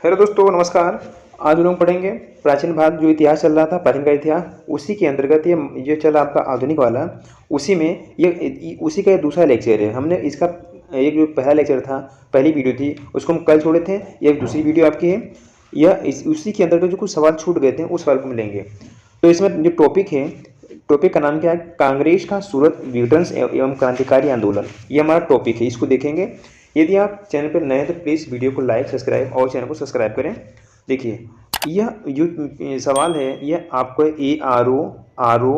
Hello दोस्तों, नमस्कार। आज हम लोग पढ़ेंगे प्राचीन भारत जो इतिहास चल रहा था, प्राचीन का इतिहास, उसी के अंतर्गत ये चला आपका आधुनिक वाला। उसी में ये उसी का दूसरा लेक्चर है। हमने इसका एक जो पहला लेक्चर था, पहली वीडियो थी, उसको हम कल छोड़े थे। ये दूसरी वीडियो आपकी है। उसी के अंतर्गत जो कुछ सवाल छूट गए थे उस सवाल को हम लेंगे। तो इसमें जो टॉपिक है, टॉपिक का नाम क्या है? कांग्रेस का सूरत विघटन एवं क्रांतिकारी आंदोलन। ये हमारा टॉपिक है, इसको देखेंगे। यदि आप चैनल पर नए हैं तो प्लीज़ वीडियो को लाइक, सब्सक्राइब और चैनल को सब्सक्राइब करें। देखिए, यह जो सवाल है, यह आपको ARO, RO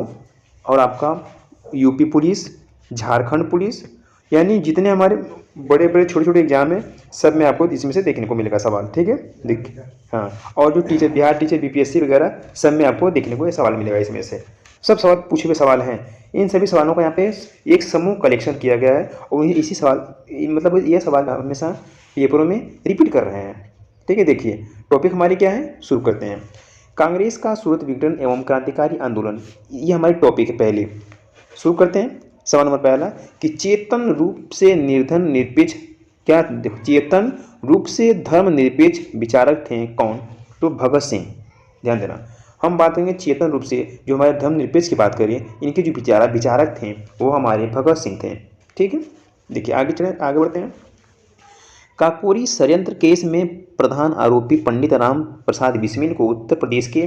और आपका यूपी पुलिस, झारखंड पुलिस, यानी जितने हमारे बड़े बड़े छोटे छोटे एग्जाम हैं, सब में आपको इसमें से देखने को मिलेगा सवाल। ठीक है, देखिए। हाँ, और जो टीचर, बिहार टीचर, BPSC वगैरह, सब में आपको देखने को ये सवाल मिलेगा। इसमें से सब सवाल पूछे हुए सवाल हैं। इन सभी सवालों का यहाँ पे एक समूह कलेक्शन किया गया है और इसी सवाल, मतलब ये सवाल हमेशा पेपरों में रिपीट कर रहे हैं। ठीक है, देखिए टॉपिक हमारी क्या है, शुरू करते हैं। कांग्रेस का सूरत विघटन एवं क्रांतिकारी आंदोलन, ये हमारी टॉपिक है। पहले शुरू करते हैं। सवाल नंबर पहला कि चेतन रूप से निर्धन निरपेक्ष, क्या चेतन रूप से धर्मनिरपेक्ष विचारक थे कौन? तो भगत सिंह। ध्यान देना, हम बात करेंगे चेतन रूप से, जो हमारे धर्मनिरपेक्ष की बात करें, इनके जो विचारक थे वो हमारे भगत सिंह थे। ठीक है, देखिए आगे बढ़ते हैं। काकोरी षड्यंत्र केस में प्रधान आरोपी पंडित राम प्रसाद बिस्मिल को उत्तर प्रदेश के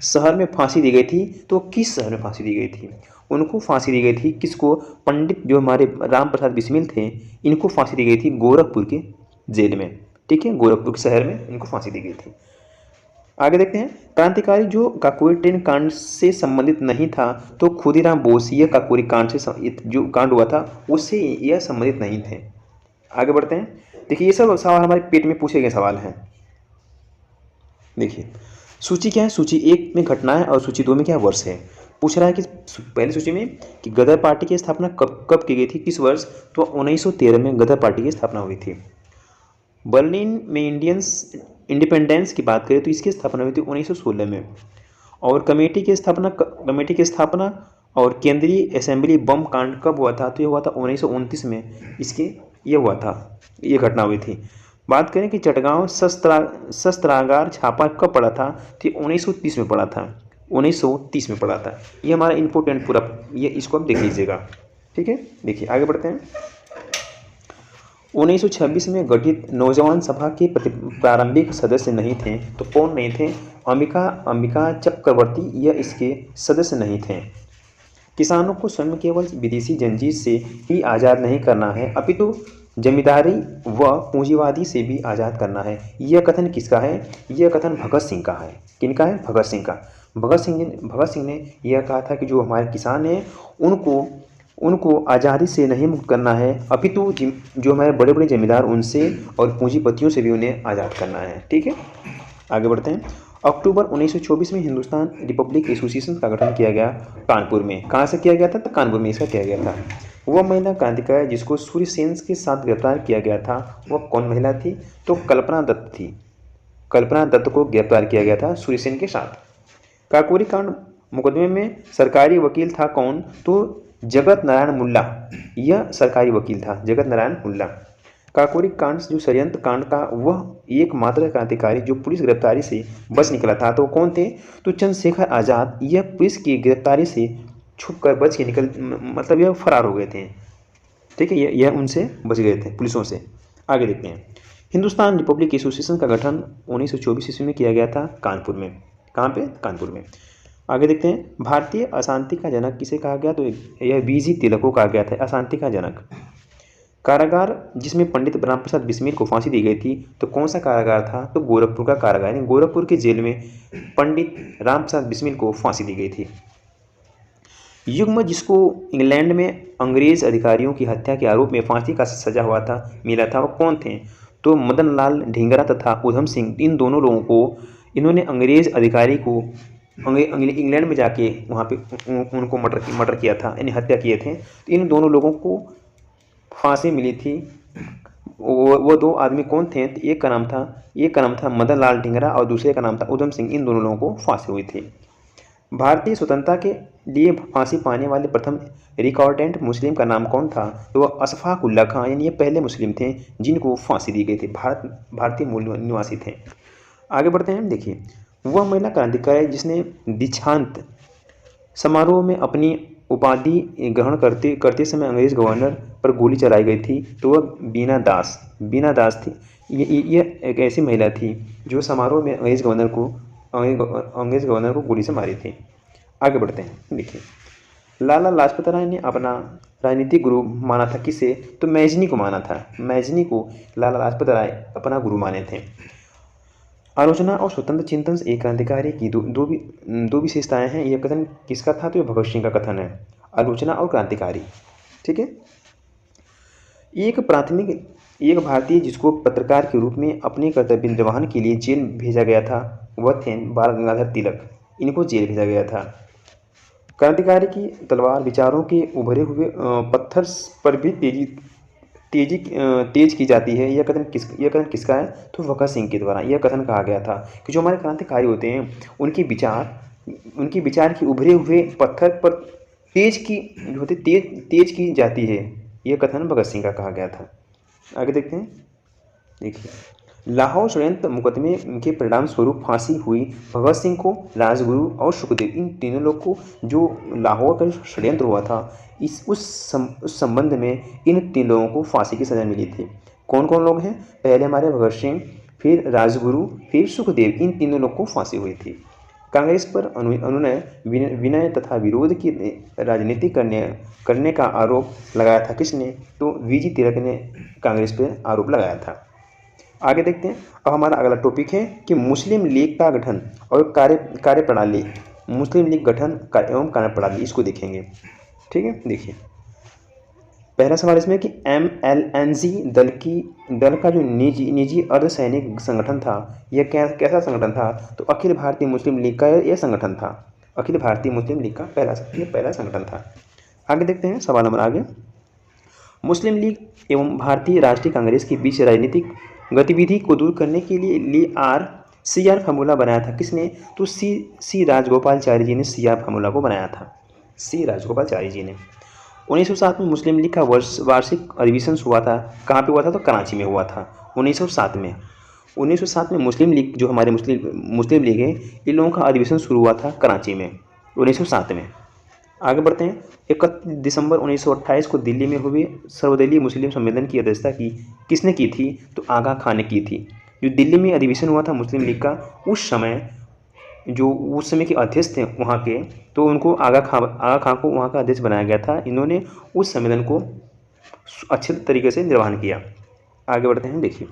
शहर में फांसी दी गई थी। तो किस शहर में फांसी दी गई थी? उनको फांसी दी गई थी, किसको? पंडित जो हमारे राम प्रसाद बिस्मिल थे, इनको फांसी दी गई थी गोरखपुर के जेल में। ठीक है, गोरखपुर के शहर में इनको फांसी दी गई थी। आगे देखते हैं। क्रांतिकारी जो काकोरी ट्रेन कांड से संबंधित नहीं था, तो खुदीराम बोस, यह काकोरी कांड से जो कांड हुआ था उससे यह संबंधित नहीं थे। आगे बढ़ते हैं। देखिए, ये सब सवाल हमारे पेट में पूछे गए सवाल हैं। देखिए, सूची क्या है? सूची 1 में घटनाएं और सूची 2 में क्या वर्ष है। पूछ रहा है कि पहली सूची में कि गदर पार्टी की स्थापना कब की गई थी, किस वर्ष? तो 1913 में गदर पार्टी की स्थापना हुई थी। बर्लिन में इंडिपेंडेंस की बात करें तो इसकी स्थापना हुई थी 1916 में। और कमेटी की स्थापना और केंद्रीय असेंबली बम कांड कब हुआ था? तो ये हुआ था 1929 में। ये हुआ था, ये घटना हुई थी। बात करें कि चटगांव शस्त्रागार छापा कब पड़ा था? तो 1930 में पड़ा था। 1930 में पड़ा था। ये हमारा इम्पोर्टेंट पूरा, ये इसको आप देख लीजिएगा। ठीक है, देखिए आगे बढ़ते हैं। 1926 में गठित नौजवान सभा के प्रारंभिक सदस्य नहीं थे। तो कौन नहीं थे? अंबिका चक्रवर्ती, यह इसके सदस्य नहीं थे। किसानों को स्वयं केवल विदेशी जंजीर से ही आज़ाद नहीं करना है, अपितु जमींदारी व पूंजीवादी से भी आज़ाद करना है। यह कथन किसका है? यह कथन भगत सिंह का है। किनका है? भगत सिंह का। भगत सिंह ने यह कहा था कि जो हमारे किसान हैं उनको आज़ादी से नहीं मुक्त करना है, अपितु जो हमारे बड़े बड़े जमींदार उनसे और पूंजीपतियों से भी उन्हें आज़ाद करना है। ठीक है, आगे बढ़ते हैं। अक्टूबर 1924 में हिंदुस्तान रिपब्लिक एसोसिएशन का गठन किया गया कानपुर में। कहाँ से किया गया था? तो कानपुर में इसका किया गया था। वह महिला क्रांतिकारी जिसको सूर्य सेन के साथ गिरफ्तार किया गया था, वह कौन महिला थी? तो कल्पना दत्त थी। कल्पना दत्त को गिरफ्तार किया गया था सूर्य सेन के साथ। काकोरी कांड मुकदमे में सरकारी वकील था कौन? तो जगत नारायण मुल्ला, यह सरकारी वकील था, जगत नारायण मुल्ला। काकोरी कांड जो षड्यंत्र कांड का वह एकमात्र क्रांतिकारी जो पुलिस गिरफ्तारी से बच निकला था, तो कौन थे? तो चंद्रशेखर आज़ाद। यह पुलिस की गिरफ्तारी से छुप कर बच के मतलब यह फरार हो गए थे। ठीक है, यह उनसे बच गए थे, पुलिसों से। आगे देखते हैं। हिंदुस्तान रिपब्लिक एसोसिएशन का गठन 1924 ईस्वी में किया गया था कानपुर में। कहाँ पे? कानपुर में। आगे देखते हैं। भारतीय अशांति का जनक किसे कहा गया? तो यह BG तिलक को कहा गया था अशांति का जनक। कारागार जिसमें पंडित राम प्रसाद बिस्मिल को फांसी दी गई थी, तो कौन सा कारागार था? तो गोरखपुर का कारागार, यानी गोरखपुर के जेल में पंडित राम प्रसाद बिस्मिल को फांसी दी गई थी। युग्म जिसको इंग्लैंड में अंग्रेज अधिकारियों की हत्या के आरोप में फांसी का सजा मिला था, वो कौन थे? तो मदन लाल ढींगरा तथा उधम सिंह। इन दोनों लोगों को, इन्होंने अंग्रेज अधिकारी को इंग्लैंड में जाके वहाँ पे उनको मर्डर किया था, यानी हत्या किए थे। तो इन दोनों लोगों को फांसी मिली थी। वो दो आदमी कौन थे? तो एक का नाम था मदन लाल ढींगरा और दूसरे का नाम था उधम सिंह। इन दोनों लोगों को फांसी हुई थी। भारतीय स्वतंत्रता के लिए फांसी पाने वाले प्रथम रिकॉर्डेंट मुस्लिम का नाम कौन था? तो वह अशफाक उल्ला खां, यानी ये पहले मुस्लिम थे जिनको फांसी दी गई थी, भारतीय मूल निवासी थे। आगे बढ़ते हैं। देखिए, वह महिला क्रांतिकारी जिसने दीक्षांत समारोह में अपनी उपाधि ग्रहण करते करते समय अंग्रेज गवर्नर पर गोली चलाई गई थी, तो वह बीना दास थी। ये एक ऐसी महिला थी जो समारोह में अंग्रेज गवर्नर को गोली से मारी थी। आगे बढ़ते हैं। देखिए, लाला लाजपत राय ने अपना राजनीतिक गुरु माना था किसे? तो मैजनी को माना था। मैजनी को लाला लाजपत राय अपना गुरु माने थे। आलोचना और स्वतंत्र चिंतन से एक क्रांतिकारी की दो विशेषताएं हैं। यह कथन किसका था? तो यह भगत सिंह का कथन है, आलोचना और क्रांतिकारी। ठीक है। एक भारतीय जिसको पत्रकार के रूप में अपने कर्तव्य निर्वहन के लिए जेल भेजा गया था, वह थे बाल गंगाधर तिलक। इनको जेल भेजा गया था। क्रांतिकारी की तलवार विचारों के उभरे हुए पत्थर पर भी तेज की जाती है। यह कथन किसका है? तो भगत सिंह के द्वारा यह कथन कहा गया था कि जो हमारे क्रांतिकारी होते हैं उनके विचार की उभरे हुए पत्थर पर तेज की जाती है। यह कथन भगत सिंह का कहा गया था। आगे देखते हैं। देखिए, लाहौर षड्यंत्र मुकदमे के परिणाम स्वरूप फांसी हुई भगत सिंह को, राजगुरु और सुखदेव, इन तीनों लोग को जो लाहौर का षड्यंत्र हुआ था उस संबंध में इन तीन लोगों को फांसी की सजा मिली थी। कौन कौन लोग हैं? पहले हमारे भगत सिंह, फिर राजगुरु, फिर सुखदेव, इन तीनों लोग को फांसी हुई थी। कांग्रेस पर अनुनय, विनय तथा विरोध की राजनीति करने का आरोप लगाया था किसने? तो वीजी तिलक ने कांग्रेस पर आरोप लगाया था। आगे देखते हैं। अब हमारा अगला टॉपिक है कि मुस्लिम लीग का गठन और कार्यप्रणाली। मुस्लिम लीग गठन एवं कार्यप्रणाली, इसको देखेंगे। ठीक है। देखिए, पहला सवाल इसमें कि MLNG दल का जो निजी अर्धसैनिक संगठन था, यह कैसा संगठन था? तो अखिल भारतीय मुस्लिम लीग का यह संगठन था। अखिल भारतीय मुस्लिम लीग का पहला संगठन था। आगे देखते हैं सवाल नंबर आगे। मुस्लिम लीग एवं भारतीय राष्ट्रीय कांग्रेस के बीच राजनीतिक गतिविधि को दूर करने के लिए CR फार्मूला बनाया था किसने? तो सी राजगोपालाचारी जी ने CR फार्मूला को बनाया था। सी राजगोपालाचारी जी ने 1907 में मुस्लिम लीग का वार्षिक अधिवेशन हुआ था। कहाँ पे हुआ था? तो कराची में हुआ था 1907 में। 1907 में मुस्लिम लीग, जो हमारे मुस्लिम लीग है, इन लोगों का अधिवेशन शुरू हुआ था कराची में 1907 में। आगे बढ़ते हैं। 31 दिसंबर 1928 को दिल्ली में हुए सर्वदलीय मुस्लिम सम्मेलन की अध्यक्षता किसने की थी? तो आगा खान ने की थी। जो दिल्ली में अधिवेशन हुआ था मुस्लिम लीग का, उस समय के अध्यक्ष थे वहाँ के, तो उनको आगा खान को वहाँ का अध्यक्ष बनाया गया था। इन्होंने उस सम्मेलन को अच्छे तरीके से निर्वहन किया। आगे बढ़ते हैं। देखिए,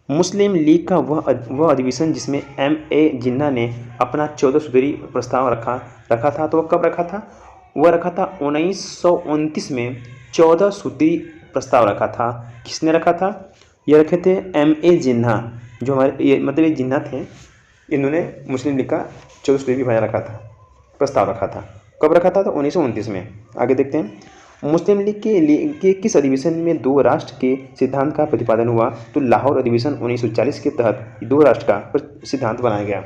मुस्लिम लीग का वह अधिवेशन जिसमें MA जिन्ना ने अपना 14 सूत्री प्रस्ताव रखा था, तो वह कब रखा था? वह रखा था 1929 में 14 सूत्री प्रस्ताव रखा था। किसने रखा था? ये रखे थे MA जिन्ना, जो हमारे मतलब ये जिन्ना थे। इन्होंने मुस्लिम लीग का 14 सूत्री प्रस्ताव रखा था। कब रखा था? तो 1929 में। आगे देखते हैं। मुस्लिम लीग के किस अधिवेशन में दो राष्ट्र के सिद्धांत का प्रतिपादन हुआ? तो लाहौर अधिवेशन 1940 के तहत दो राष्ट्र का सिद्धांत बनाया गया।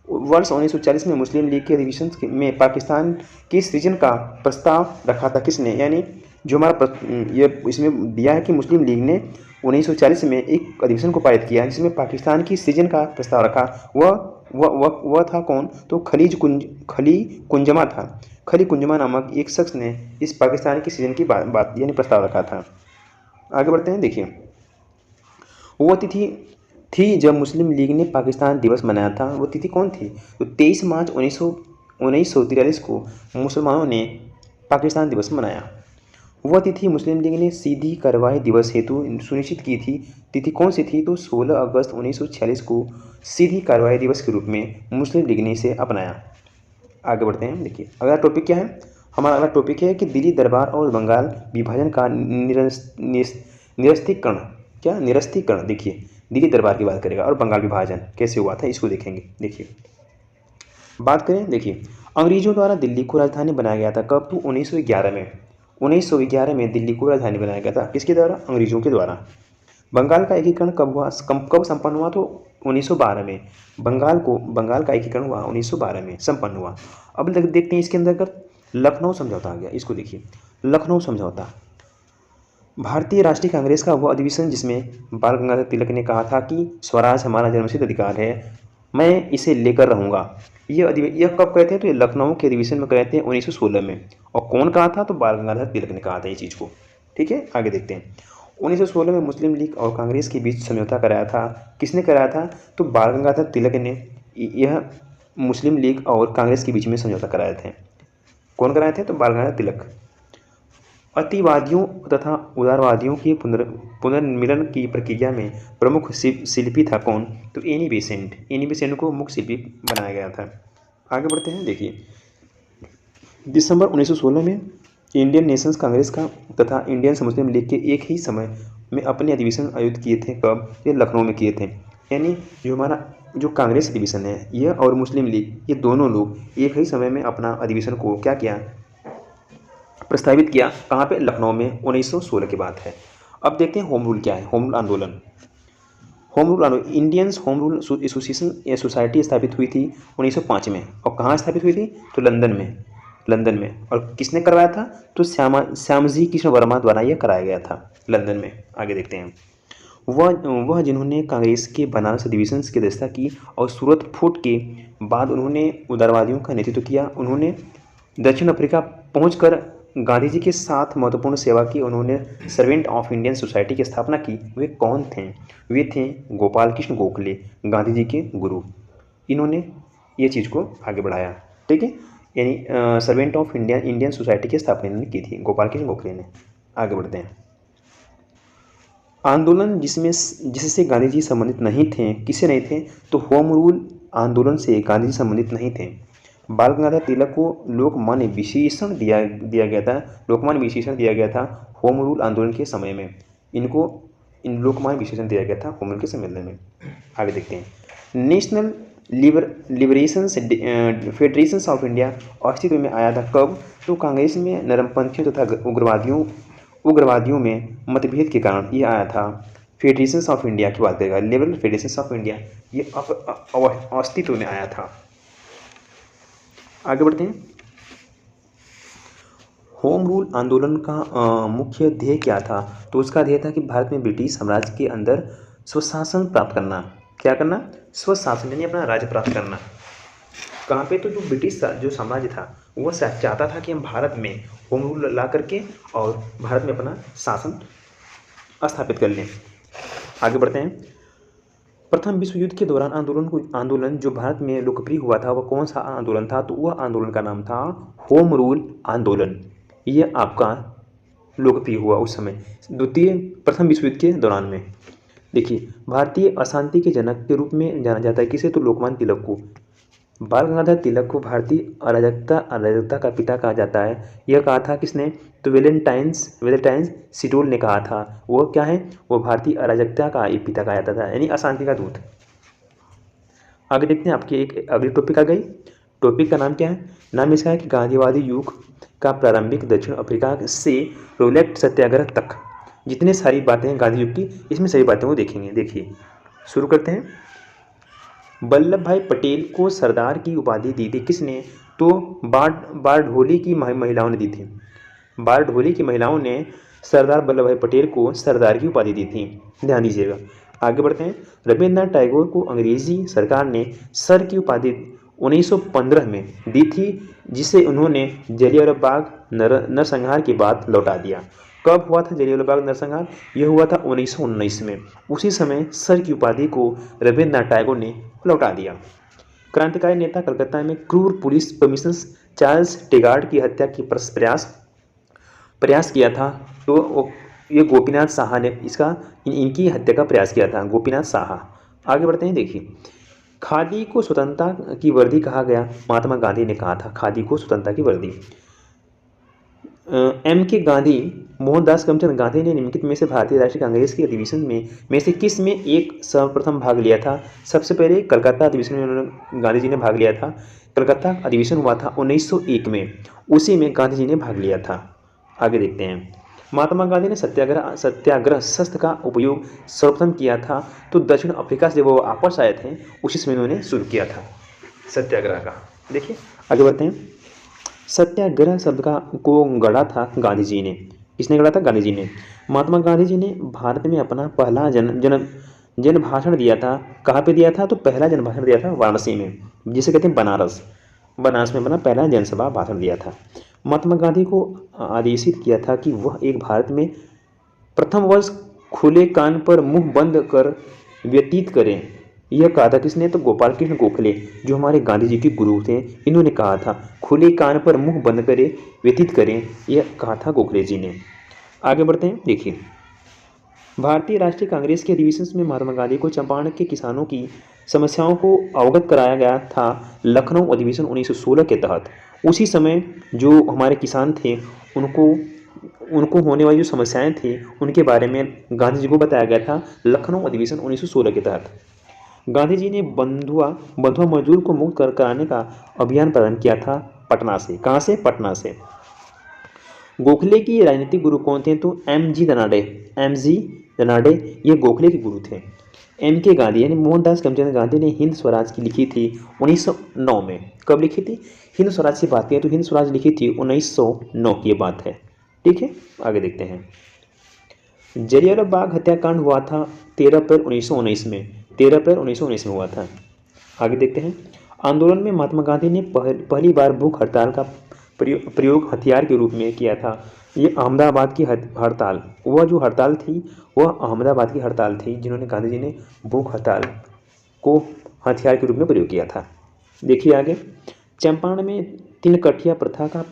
वर्ष 1940 में मुस्लिम लीग के अधिवेशन में पाकिस्तान के सृजन का प्रस्ताव रखा था किसने? यानी जो हमारा ये इसमें दिया है कि मुस्लिम लीग ने 1940 में एक अधिवेशन को पारित किया जिसमें पाकिस्तान की सृजन का प्रस्ताव रखा। वह था कौन? तो खली कुंजमा था। खली कुंजमा नामक एक शख्स ने इस पाकिस्तान की सृजन की बात यानी प्रस्ताव रखा था। आगे बढ़ते हैं। देखिए, वो तिथि थी जब मुस्लिम लीग ने पाकिस्तान दिवस मनाया था। वो तिथि कौन थी? तो 23 मार्च 1943 को मुसलमानों ने पाकिस्तान दिवस मनाया। वह तिथि मुस्लिम लीग ने सीधी कार्रवाई दिवस हेतु सुनिश्चित की थी। तिथि कौन सी थी? तो 16 अगस्त 1946 को सीधी कार्रवाई दिवस के रूप में मुस्लिम लीग ने इसे अपनाया। आगे बढ़ते हैं। देखिए, अगला टॉपिक क्या है? हमारा अगला टॉपिक है कि दिल्ली दरबार और बंगाल विभाजन का निरस्तीकरण। क्या? निरस्तीकरण। देखिए, दिल्ली दरबार की बात करेगा और बंगाल विभाजन कैसे हुआ था इसको देखेंगे। देखिए, बात करें। देखिए, अंग्रेजों द्वारा दिल्ली को राजधानी बनाया गया था। कब? तो 1911 में। 1911 में दिल्ली को राजधानी बनाया गया था। किसके द्वारा? अंग्रेजों के द्वारा। बंगाल का एकीकरण कब हुआ? कब संपन्न हुआ? तो 1912 में। बंगाल का एकीकरण हुआ 1912 में संपन्न हुआ। अब देखते हैं इसके अंतर्गत लखनऊ समझौता आ गया। इसको देखिए, लखनऊ समझौता। भारतीय राष्ट्रीय कांग्रेस का वह अधिवेशन जिसमें बाल गंगाधर तिलक ने कहा था कि स्वराज हमारा जन्मसिद्ध अधिकार है, मैं इसे लेकर रहूँगा। यह कब कहे थे? तो ये लखनऊ के अधिवेशन में कहे थे 1916 में। और कौन कहा था? तो बाल गंगाधर तिलक ने कहा था ये चीज़ को। ठीक है, आगे देखते हैं। 1916 में मुस्लिम लीग और कांग्रेस के बीच समझौता कराया था। किसने कराया था? तो बाल गंगाधर तिलक ने यह मुस्लिम लीग और कांग्रेस के बीच में समझौता कराए थे। कौन कराए थे? तो बाल गंगाधर तिलक। अतिवादियों तथा उदारवादियों के पुनर्मिलन की प्रक्रिया में प्रमुख शिल्पी था कौन? तो एनी बेसेंट। एनी बेसेंट को मुख्य शिल्पी बनाया गया था। आगे बढ़ते हैं, देखिए। दिसंबर 1916 में इंडियन नेशंस कांग्रेस का तथा इंडियन मुस्लिम लीग के एक ही समय में अपने अधिवेशन आयोजित किए थे। कब? ये लखनऊ में किए थे। यानी जो कांग्रेस अधिवेशन है यह और मुस्लिम लीग, ये दोनों लोग एक ही समय में अपना अधिवेशन को क्या किया? प्रस्तावित किया। कहाँ पे? लखनऊ में। 1916 की बात है। अब देखते हैं होम रूल क्या है। होम रूल आंदोलन। Indians home rule association society स्थापित हुई थी 1905 में। और कहाँ स्थापित हुई थी? तो लंदन में। और किसने करवाया था? तो श्यामजी कृष्ण वर्मा द्वारा यह कराया गया था लंदन में। आगे देखते हैं। वह जिन्होंने कांग्रेस के बनारस अधिवेशन की अध्यक्षता की और सूरत फूट के बाद उन्होंने उदारवादियों का नेतृत्व किया। उन्होंने दक्षिण अफ्रीका पहुंचकर गांधी जी के साथ महत्वपूर्ण सेवा की। उन्होंने सर्वेंट ऑफ इंडियन सोसाइटी की स्थापना की। वे कौन थे? वे थे गोपाल कृष्ण गोखले, गांधी जी के गुरु। इन्होंने ये चीज़ को आगे बढ़ाया। ठीक है, यानी सर्वेंट ऑफ इंडियन सोसाइटी की स्थापना इन्होंने की थी, गोपाल कृष्ण गोखले ने। आगे बढ़ते हैं। आंदोलन जिससे गांधी जी संबंधित नहीं थे। किससे नहीं थे? तो होम रूल आंदोलन से गांधी जी संबंधित नहीं थे। बाल गंगाधर तिलक को लोकमान्य विशेषण दिया गया था। लोकमान्य विशेषण दिया गया था होम रूल आंदोलन के समय में। इन लोकमान्य विशेषण दिया गया था होम रूल के सम्मेलन में। आगे देखते हैं। National liberation federation of India अस्तित्व में आया था। कब? तो कांग्रेस में नरमपंथियों तथा उग्रवादियों में मतभेद के कारण ये आया था। फेडरेशन ऑफ इंडिया की बात करेगा, लिबरल फेडरेशन ऑफ इंडिया, ये अस्तित्व में आया था। आगे बढ़ते हैं। होम रूल आंदोलन का मुख्य ध्येय क्या था? तो उसका ध्येय था कि भारत में ब्रिटिश साम्राज्य के अंदर स्वशासन प्राप्त करना। क्या करना? स्वशासन, यानी अपना राज्य प्राप्त करना। कहाँ पे? तो जो ब्रिटिश जो साम्राज्य था वह चाहता था कि हम भारत में होम रूल ला करके और भारत में अपना शासन स्थापित कर लें। आगे बढ़ते हैं। प्रथम विश्व युद्ध के दौरान आंदोलन जो भारत में लोकप्रिय हुआ था वह कौन सा आंदोलन था? तो वह आंदोलन का नाम था होम रूल आंदोलन। यह आपका लोकप्रिय हुआ उस समय प्रथम विश्व युद्ध के दौरान में। देखिए, भारतीय अशांति के जनक के रूप में जाना जाता है किसे? तो लोकमान्य तिलक को। बाल गंगाधर तिलक को भारतीय अराजकता का पिता कहा जाता है। यह कहा था किसने? तो वेलेंटाइन सिटोल ने कहा था। वो क्या है? वो भारतीय अराजकता का पिता कहा जाता था, यानी अशांति का दूत। आगे देखते हैं। आपकी एक अगली टॉपिक आ गई। टॉपिक का नाम क्या है? नाम इसका है कि गांधीवादी युग का प्रारंभिक दक्षिण अफ्रीका से रोलेट सत्याग्रह तक जितने सारी बातें गांधी युग की, इसमें सभी बातों को देखेंगे। देखिए, शुरू करते हैं। वल्लभ भाई पटेल को सरदार की उपाधि दी थी किसने? तो बारडोली की महिलाओं ने दी थी। बारडोली की महिलाओं ने सरदार वल्लभ भाई पटेल को सरदार की उपाधि दी थी। ध्यान दीजिएगा। आगे बढ़ते हैं। रविन्द्रनाथ टैगोर को अंग्रेजी सरकार ने सर की उपाधि 1915 में दी थी, जिसे उन्होंने जलियांवाला बाग नरसंहार के बाद लौटा दिया। कब हुआ था जलियांवाला बाग नरसंहार? यह हुआ था 1919 में। उसी समय सर की उपाधि को रविन्द्रनाथ टैगोर ने लौटा दिया। क्रांतिकारी नेता कलकत्ता में क्रूर पुलिस कमिश्नर चार्ल्स टेगार्ड की हत्या की प्रयास किया था। तो ये गोपीनाथ साहा ने इनकी हत्या का प्रयास किया था, गोपीनाथ साहा। आगे बढ़ते हैं। देखिए, खादी को स्वतंत्रता की वर्दी कहा गया। महात्मा गांधी ने कहा था खादी को स्वतंत्रता की वर्दी। M.K. गांधी, मोहनदास करमचंद गांधी ने निम्नलिखित में से भारतीय राष्ट्रीय कांग्रेस के अधिवेशन में से किस में एक सर्वप्रथम भाग लिया था? सबसे पहले कलकत्ता अधिवेशन में गांधी जी ने भाग लिया था। कलकत्ता अधिवेशन हुआ था 1901 में, उसी में गांधी जी ने भाग लिया था। आगे देखते हैं। महात्मा गांधी ने सत्याग्रह शस्त्र का उपयोग सर्वप्रथम किया था। तो दक्षिण अफ्रीका से जब वो वापस आए थे उसी समय उन्होंने शुरू किया था सत्याग्रह का। देखिए, आगे बढ़ते हैं। सत्याग्रह शब्द को गढ़ा था गांधी जी ने। किसने गढ़ा था? गांधी जी ने। महात्मा गांधी जी ने भारत में अपना पहला जन भाषण दिया था। कहाँ पे दिया था? तो पहला जन भाषण दिया था वाराणसी में, जिसे कहते हैं बनारस। बनारस में अपना पहला जनसभा भाषण दिया था। महात्मा गांधी को आदेशित किया था कि वह एक भारत में प्रथम वर्ष खुले कान पर मुंह बंद कर व्यतीत करें। यह कहा था किसने? तो गोपाल कृष्ण गोखले, जो हमारे गांधी जी के गुरु थे, इन्होंने कहा था खुले कान पर मुंह बंद करे व्यतीत करें, यह कहा था गोखले जी ने। आगे बढ़ते हैं। देखिए, भारतीय राष्ट्रीय कांग्रेस के अधिवेशन में महात्मा गांधी को चंपारण के किसानों की समस्याओं को अवगत कराया गया था लखनऊ अधिवेशन 1916 के तहत। उसी समय जो हमारे किसान थे उनको उनको होने वाली जो समस्याएं थी उनके बारे में गांधी जी को बताया गया था लखनऊ अधिवेशन 1916 के तहत। गांधी जी ने बंधुआ बंधुआ मजदूर को मुक्त कराने का अभियान प्रारंभ किया था पटना से। कहाँ से? पटना से। गोखले की राजनीतिक गुरु कौन थे? तो एम जी रनाडे ये गोखले के गुरु थे। एम के गांधी यानी मोहनदास करमचंद गांधी ने हिंद स्वराज की लिखी थी 1909 में। कब लिखी थी? हिंद स्वराज की बात करें तो हिंद स्वराज लिखी थी 1909 की बात है। ठीक है, आगे देखते हैं। जलियांवाला बाग हत्याकांड हुआ था 13 अप्रैल 1919 में। 13 अप्रैल 1919 में हुआ था। आगे देखते हैं। आंदोलन में महात्मा गांधी ने पहली बार भूख हड़ताल का प्रयोग हथियार के रूप में किया था। ये अहमदाबाद की हड़ताल, वह जो हड़ताल थी वह अहमदाबाद की हड़ताल थी जिन्होंने गांधी जी ने भूख हड़ताल को हथियार के रूप में प्रयोग किया था। देखिए आगे। चंपारण में 3 कठिया प्रथा का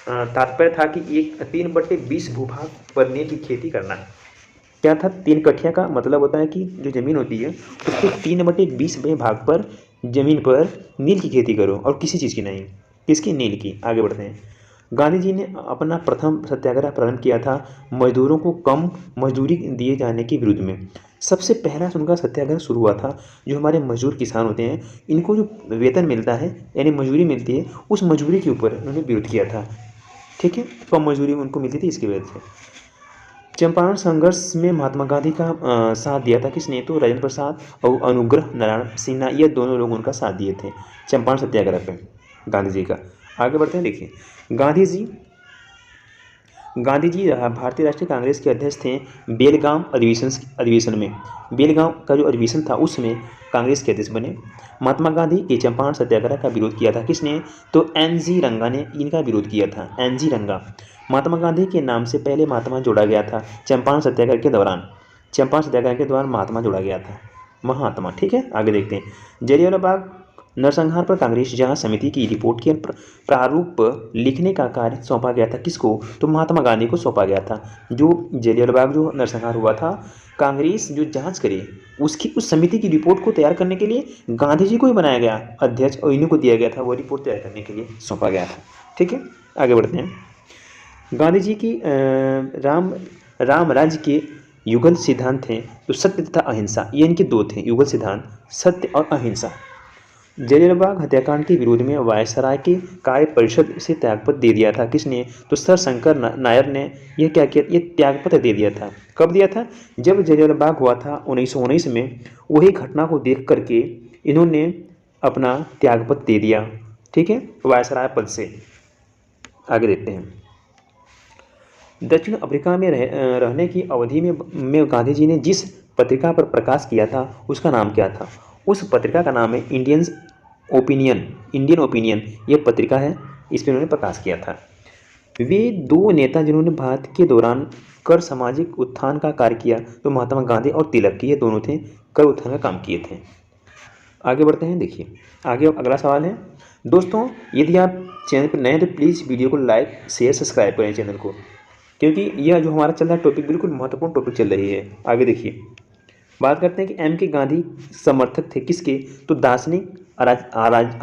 तात्पर्य था कि एक 3/20 भूभाग पर नील की खेती करना। क्या था? 3 कठिया का मतलब होता है कि जो ज़मीन होती है उसके 3/20 भाग पर जमीन पर नील की खेती करो और किसी चीज़ की नहीं। किसकी? नील की। आगे बढ़ते हैं। गांधी जी ने अपना प्रथम सत्याग्रह प्रारंभ किया था मजदूरों को कम मजदूरी दिए जाने के विरुद्ध में। सबसे पहला उनका सत्याग्रह शुरू हुआ था। जो हमारे मजदूर किसान होते हैं इनको जो वेतन मिलता है यानी मजदूरी मिलती है उस मजदूरी के ऊपर उन्होंने विरोध किया था। ठीक है, कम मजदूरी उनको मिलती थी इसकी वजह से। चंपारण संघर्ष में महात्मा गांधी का साथ दिया था किसने? तो राजेंद्र प्रसाद और अनुग्रह नारायण सिन्हा, ये दोनों लोग उनका साथ दिए थे चंपारण सत्याग्रह पे गांधी जी का। आगे बढ़ते हैं। देखिए, गांधी जी भारतीय राष्ट्रीय कांग्रेस के अध्यक्ष थे बेलगाम अधिवेशन में। बेलगाम का जो अधिवेशन था उसमें कांग्रेस के अध्यक्ष बने। महात्मा गांधी के चंपारण सत्याग्रह का विरोध किया था किसने? तो एन.जी. रंगा ने इनका विरोध किया था। एन.जी. रंगा, महात्मा गांधी के नाम से पहले महात्मा जोड़ा गया था चंपारण सत्याग्रह के दौरान। चंपारण सत्याग्रह के दौरान महात्मा जोड़ा गया था, महात्मा। ठीक है, आगे देखते हैं। जलियांवाला बाग नरसंहार पर कांग्रेस जांच समिति की रिपोर्ट के प्रारूप लिखने का कार्य सौंपा गया था किसको? तो महात्मा गांधी को सौंपा गया था। जो जलियांवाला बाग जो नरसंहार हुआ था, कांग्रेस जो जांच करे उसकी उस समिति की रिपोर्ट को तैयार करने के लिए गांधी जी को ही बनाया गया अध्यक्ष और इन्हीं को दिया गया था, वो रिपोर्ट तैयार करने के लिए सौंपा गया था। ठीक है, आगे बढ़ते हैं। गांधी जी की राम राज्य के युगल सिद्धांत थे तो सत्य तथा अहिंसा, ये इनके 2 थे युगल सिद्धांत, सत्य और अहिंसा। जलियांवाला बाग हत्याकांड के विरोध में वायसराय के कार्य परिषद से त्यागपत्र दे दिया था किसने? तो सर शंकर नायर ने यह क्या किया? ये त्यागपत्र दे दिया था। कब दिया था? जब जलियांवाला बाग हुआ था 1919 में। वही घटना को देख करके इन्होंने अपना त्यागपत्र दे दिया। ठीक है, वायसराय पद से। आगे देखते हैं। दक्षिण अफ्रीका में रहने की अवधि में गांधी जी ने जिस पत्रिका पर प्रकाश किया था उसका नाम क्या था? उस पत्रिका का नाम है इंडियन ओपिनियन ये पत्रिका है, इस पर उन्होंने प्रकाश किया था। वे 2 नेता जिन्होंने भारत के दौरान कर सामाजिक उत्थान का कार्य किया तो महात्मा गांधी और तिलक, ये दोनों थे कर उत्थान का काम किए थे। आगे बढ़ते हैं। देखिए आगे अगला सवाल है। दोस्तों, यदि आप चैनल पर नए हैं तो प्लीज़ वीडियो को लाइक शेयर सब्सक्राइब करें चैनल को, क्योंकि यह जो हमारा चल रहा है टॉपिक बिल्कुल महत्वपूर्ण टॉपिक चल रही है। आगे देखिए, बात करते हैं कि एम के गांधी समर्थक थे किसके? तो दार्शनिक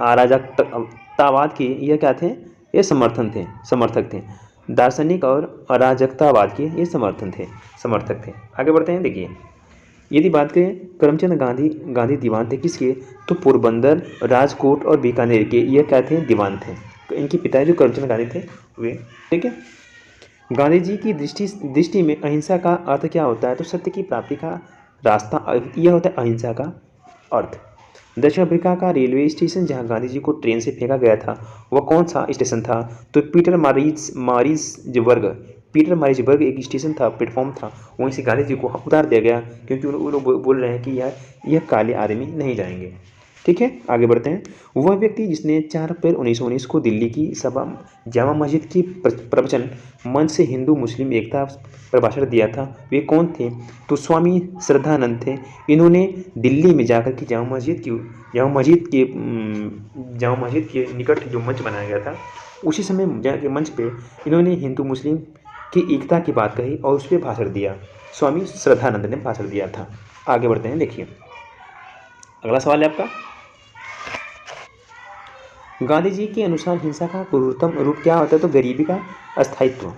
अराजकतावाद के यह क्या थे? ये समर्थक थे। दार्शनिक और अराजकतावाद के ये समर्थक थे। आगे बढ़ते हैं। देखिए, यदि बात करें करमचंद गांधी दीवान थे किसके? तो पोरबंदर, राजकोट और बीकानेर के ये क्या थे? दीवान थे। इनके पिता जो करमचंद गांधी थे वे। ठीक है, गांधी जी की दृष्टि में अहिंसा का अर्थ क्या होता है? तो सत्य की प्राप्ति का रास्ता, यह होता है अहिंसा का अर्थ। दक्षिण अफ्रीका का रेलवे स्टेशन जहां गांधी जी को ट्रेन से फेंका गया था वह कौन सा स्टेशन था? तो पीटर मारिट्सबर्ग, पीटर मारिजबर्ग एक स्टेशन था, प्लेटफॉर्म था, वहीं से गांधी जी को उतार दिया गया क्योंकि वो लोग बोल रहे हैं कि यार यह काले आदमी नहीं जाएंगे। ठीक है, आगे बढ़ते हैं। वह व्यक्ति जिसने 4 अप्रैल 1919 को दिल्ली की सभा जामा मस्जिद की प्रवचन मंच से हिंदू मुस्लिम एकता पर भाषण दिया था, वे कौन थे? तो स्वामी श्रद्धानंद थे। इन्होंने दिल्ली में जाकर के जामा मस्जिद के निकट जो मंच बनाया गया था, उसी समय जाके मंच पे इन्होंने हिंदू मुस्लिम की एकता की बात कही और उस पर भाषण दिया। स्वामी श्रद्धानंद ने भाषण दिया था। आगे बढ़ते हैं, देखिए अगला सवाल है आपका। गांधी जी के अनुसार हिंसा का क्रूरतम रूप क्या होता है? तो गरीबी का अस्थायित्व।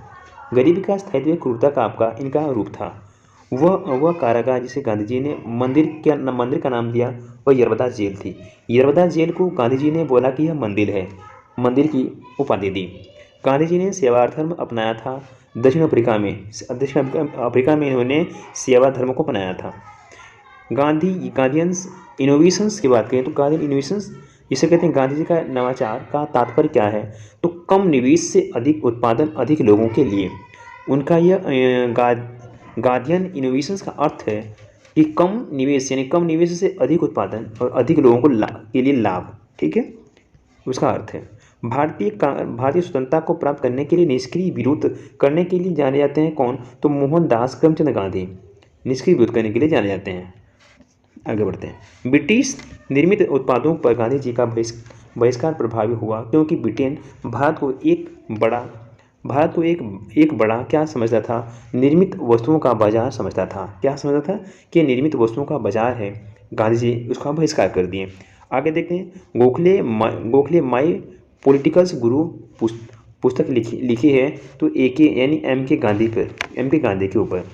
गरीबी का अस्थायित्व क्रूरता का आपका इनका रूप था। वह कारागार जिसे गांधी जी ने मंदिर का नाम दिया, वह यरबदा जेल थी। यरबदा जेल को गांधी जी ने बोला कि यह मंदिर है, मंदिर की उपाधि दी। गांधी जी ने सेवा धर्म अपनाया था। दक्षिण अफ्रीका में इन्होंने सेवा धर्म को अपनाया था। गांधीयंस इनोवेशंस की बात करें तो गांधी इनोवेशंस जिसे कहते हैं गांधी जी का नवाचार का तात्पर्य क्या है? तो कम निवेश से अधिक उत्पादन अधिक लोगों के लिए। उनका यह गांधीयन इनोवेशंस का अर्थ है कि कम निवेश यानी कम निवेश से अधिक उत्पादन और अधिक लोगों को के लिए लाभ। ठीक है, उसका अर्थ है भारतीय स्वतंत्रता को प्राप्त करने के लिए निष्क्रिय विरोध करने के लिए जाने जाते हैं कौन? तो मोहनदास करमचंद गांधी निष्क्रिय विरोध करने के लिए जाने जाते हैं। आगे बढ़ते हैं। ब्रिटिश निर्मित उत्पादों पर गांधी जी का बहिष्कार प्रभावी हुआ क्योंकि ब्रिटेन भारत को एक बड़ा क्या समझता था? निर्मित वस्तुओं का बाजार समझता था। क्या समझता था? कि निर्मित वस्तुओं का बाजार है। गांधी जी उसका बहिष्कार कर दिए। आगे देखते हैं। गोखले माई पॉलिटिकल्स गुरु पुस्तक लिखी है तो एके यानी एम के गांधी के ऊपर।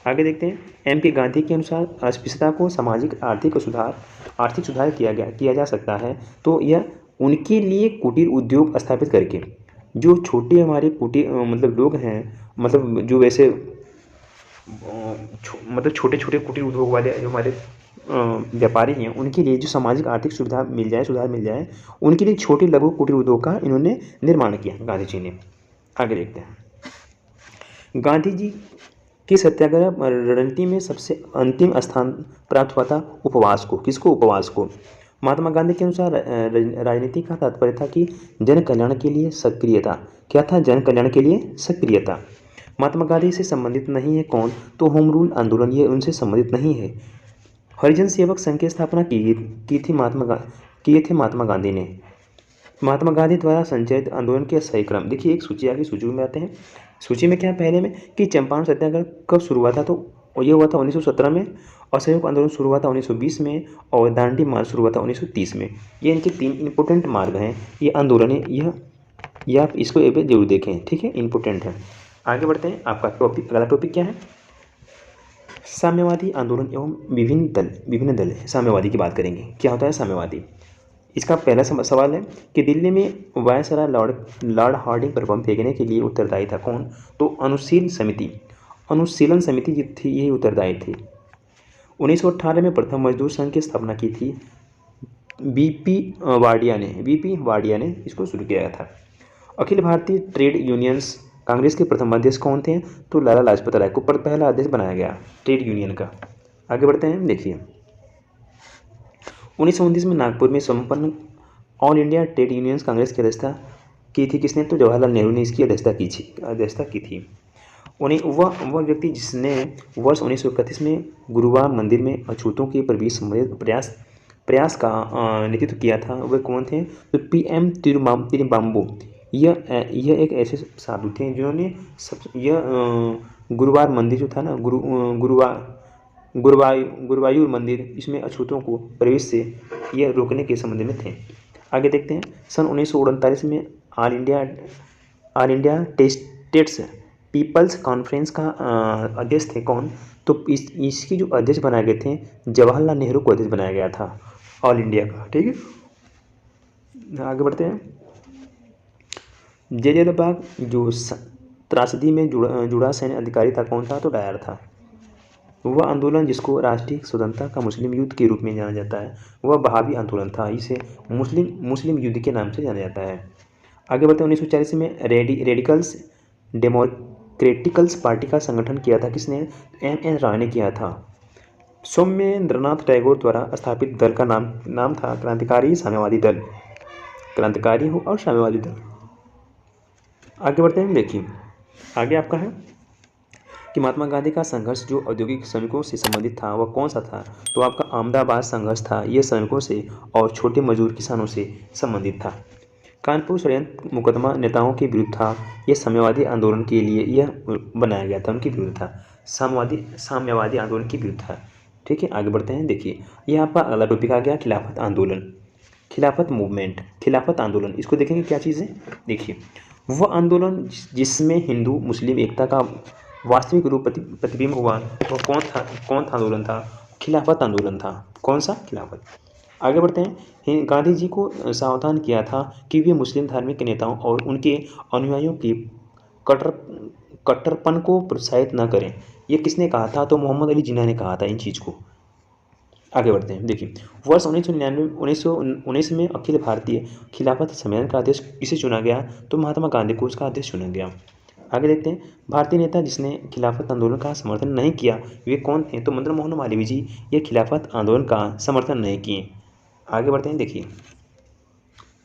आगे देखते हैं। एम के गांधी के अनुसार अस्पृश्यता को सामाजिक आर्थिक सुधार किया जा सकता है तो यह उनके लिए कुटीर उद्योग स्थापित करके। जो छोटे हमारे कुटीर मतलब लोग हैं, मतलब जो वैसे मतलब छोटे छोटे कुटीर उद्योग वाले जो हमारे व्यापारी हैं, उनके लिए जो सामाजिक आर्थिक सुधार मिल जाए उनके लिए छोटे लघु कुटीर उद्योग का इन्होंने निर्माण किया गांधी जी ने। आगे देखते हैं। गांधी जी की सत्याग्रह रणनीति में सबसे अंतिम स्थान प्राप्त हुआ था उपवास को। किसको? उपवास को। महात्मा गांधी के अनुसार राजनीति का तात्पर्य था कि जन कल्याण के लिए सक्रियता। क्या था? जन कल्याण के लिए सक्रियता। महात्मा गांधी से संबंधित नहीं है कौन? तो होम रूल आंदोलन, ये उनसे संबंधित नहीं है। हरिजन सेवक संघ की स्थापना किए थे महात्मा गांधी ने। महात्मा गांधी द्वारा संचालित आंदोलन के सही क्रम देखिए, एक सूची आगे सूची में आते हैं। सूची में क्या है पहले में कि चंपारण सत्याग्रह कब शुरू हुआ था? तो ये हुआ था 1917 में, असहयोग आंदोलन शुरू हुआ था 1920 में और दांडी मार्च शुरू हुआ था 1930 में। ये इनके 3 इंपॉर्टेंट मार्ग हैं, ये आंदोलन है। यह आप इसको एक बार जरूर देखें। ठीक है, इंपॉर्टेंट है। आगे बढ़ते हैं। आपका अगला टॉपिक क्या है? साम्यवादी आंदोलन एवं विभिन्न दल है। साम्यवादी की बात करेंगे। क्या होता है साम्यवादी? इसका पहला सवाल है कि दिल्ली में वायसराय लॉर्ड हार्डिंग पर बम फेंकने के लिए उत्तरदायी था कौन? तो अनुशीलन समिति जो थी यही उत्तरदायी थी। 1918 में प्रथम मजदूर संघ की स्थापना की थी बीपी वाडिया ने इसको शुरू किया था। अखिल भारतीय ट्रेड यूनियंस कांग्रेस के प्रथम अध्यक्ष कौन थे? तो लाला लाजपत राय को पहला अध्यक्ष बनाया गया ट्रेड यूनियन का। आगे बढ़ते हैं। देखिए 1919 में नागपुर में संपन्न all India trade unions Congress की अध्यक्षता की थी किसने? तो जवाहरलाल नेहरू ने इसकी अध्यक्षता की थी। वह व्यक्ति जिसने वर्ष 1931 में गुरुवार मंदिर में अछूतों के प्रवेश संबंधित प्रयास का नेतृत्व किया था, वह कौन थे? तो PM तिरुमाम्बू। यह एक ऐसे साधु थे जिन्होंने गुरुवार मंदिर जो था ना, गुरुवायूर मंदिर, इसमें अछूतों को प्रवेश से यह रोकने के संबंध में थे। आगे देखते हैं। सन 1939 में ऑल इंडिया टेस्टेट्स पीपल्स कॉन्फ्रेंस का अध्यक्ष थे कौन? तो इसकी जो अध्यक्ष बनाए गए थे जवाहरलाल नेहरू को अध्यक्ष बनाया गया था ऑल इंडिया का। ठीक है, आगे बढ़ते हैं। जलियांवाला बाग जो त्रासदी में जुड़ा सैन्य अधिकारी था कौन था? तो डायर था। वह आंदोलन जिसको राष्ट्रीय स्वतंत्रता का मुस्लिम युद्ध के रूप में जाना जाता है, वह बहावी आंदोलन था। इसे मुस्लिम युद्ध के नाम से जाना जाता है। आगे बढ़ते हैं। 1940 में रेडिकल्स क्रिटिकल्स पार्टी का संगठन किया था किसने? एम राय ने किया था। सौम्येंद्रनाथ टैगोर द्वारा स्थापित दल का नाम था क्रांतिकारी साम्यवादी दल। क्रांतिकारी हो और साम्यवादी दल। आगे बढ़ते हैं, देखिए आगे आपका है कि महात्मा गांधी का संघर्ष जो औद्योगिक श्रमिकों से संबंधित था वह कौन सा था? तो आपका अहमदाबाद संघर्ष था। यह श्रमिकों से और छोटे मजदूर किसानों से संबंधित था। कानपुर षड्यंत्र मुकदमा नेताओं के विरुद्ध था। यह साम्यवादी आंदोलन के लिए यह बनाया गया था, उनके विरुद्ध था। साम्यवादी आंदोलन के विरुद्ध था। ठीक है, आगे बढ़ते हैं। देखिए यह आपका अगला टॉपिक आ गया खिलाफत आंदोलन, खिलाफत मूवमेंट, खिलाफत आंदोलन। इसको देखेंगे क्या चीज़ है। देखिए वह आंदोलन जिसमें हिंदू मुस्लिम एकता का वास्तविक रूप प्रतिबिंब हुआ वह कौन था आंदोलन था? खिलाफत आंदोलन था। कौन सा? खिलाफत। आगे बढ़ते हैं। गांधी जी को सावधान किया था कि वे मुस्लिम धार्मिक नेताओं और उनके अनुयायियों के कट्टरपन को प्रोत्साहित न करें। यह किसने कहा था? तो मोहम्मद अली जिन्ना ने कहा था इन चीज़ को। आगे बढ़ते हैं। देखिए वर्ष 1919 में अखिल भारतीय खिलाफत सम्मेलन का अध्यक्ष किसे चुना गया? तो महात्मा गांधी को उसका अध्यक्ष चुना गया। आगे देखते हैं। भारतीय नेता जिसने खिलाफत आंदोलन का समर्थन नहीं किया वे कौन थे? तो मदन मोहन मालवीय जी ये खिलाफत आंदोलन का समर्थन नहीं किए। आगे बढ़ते हैं। देखिए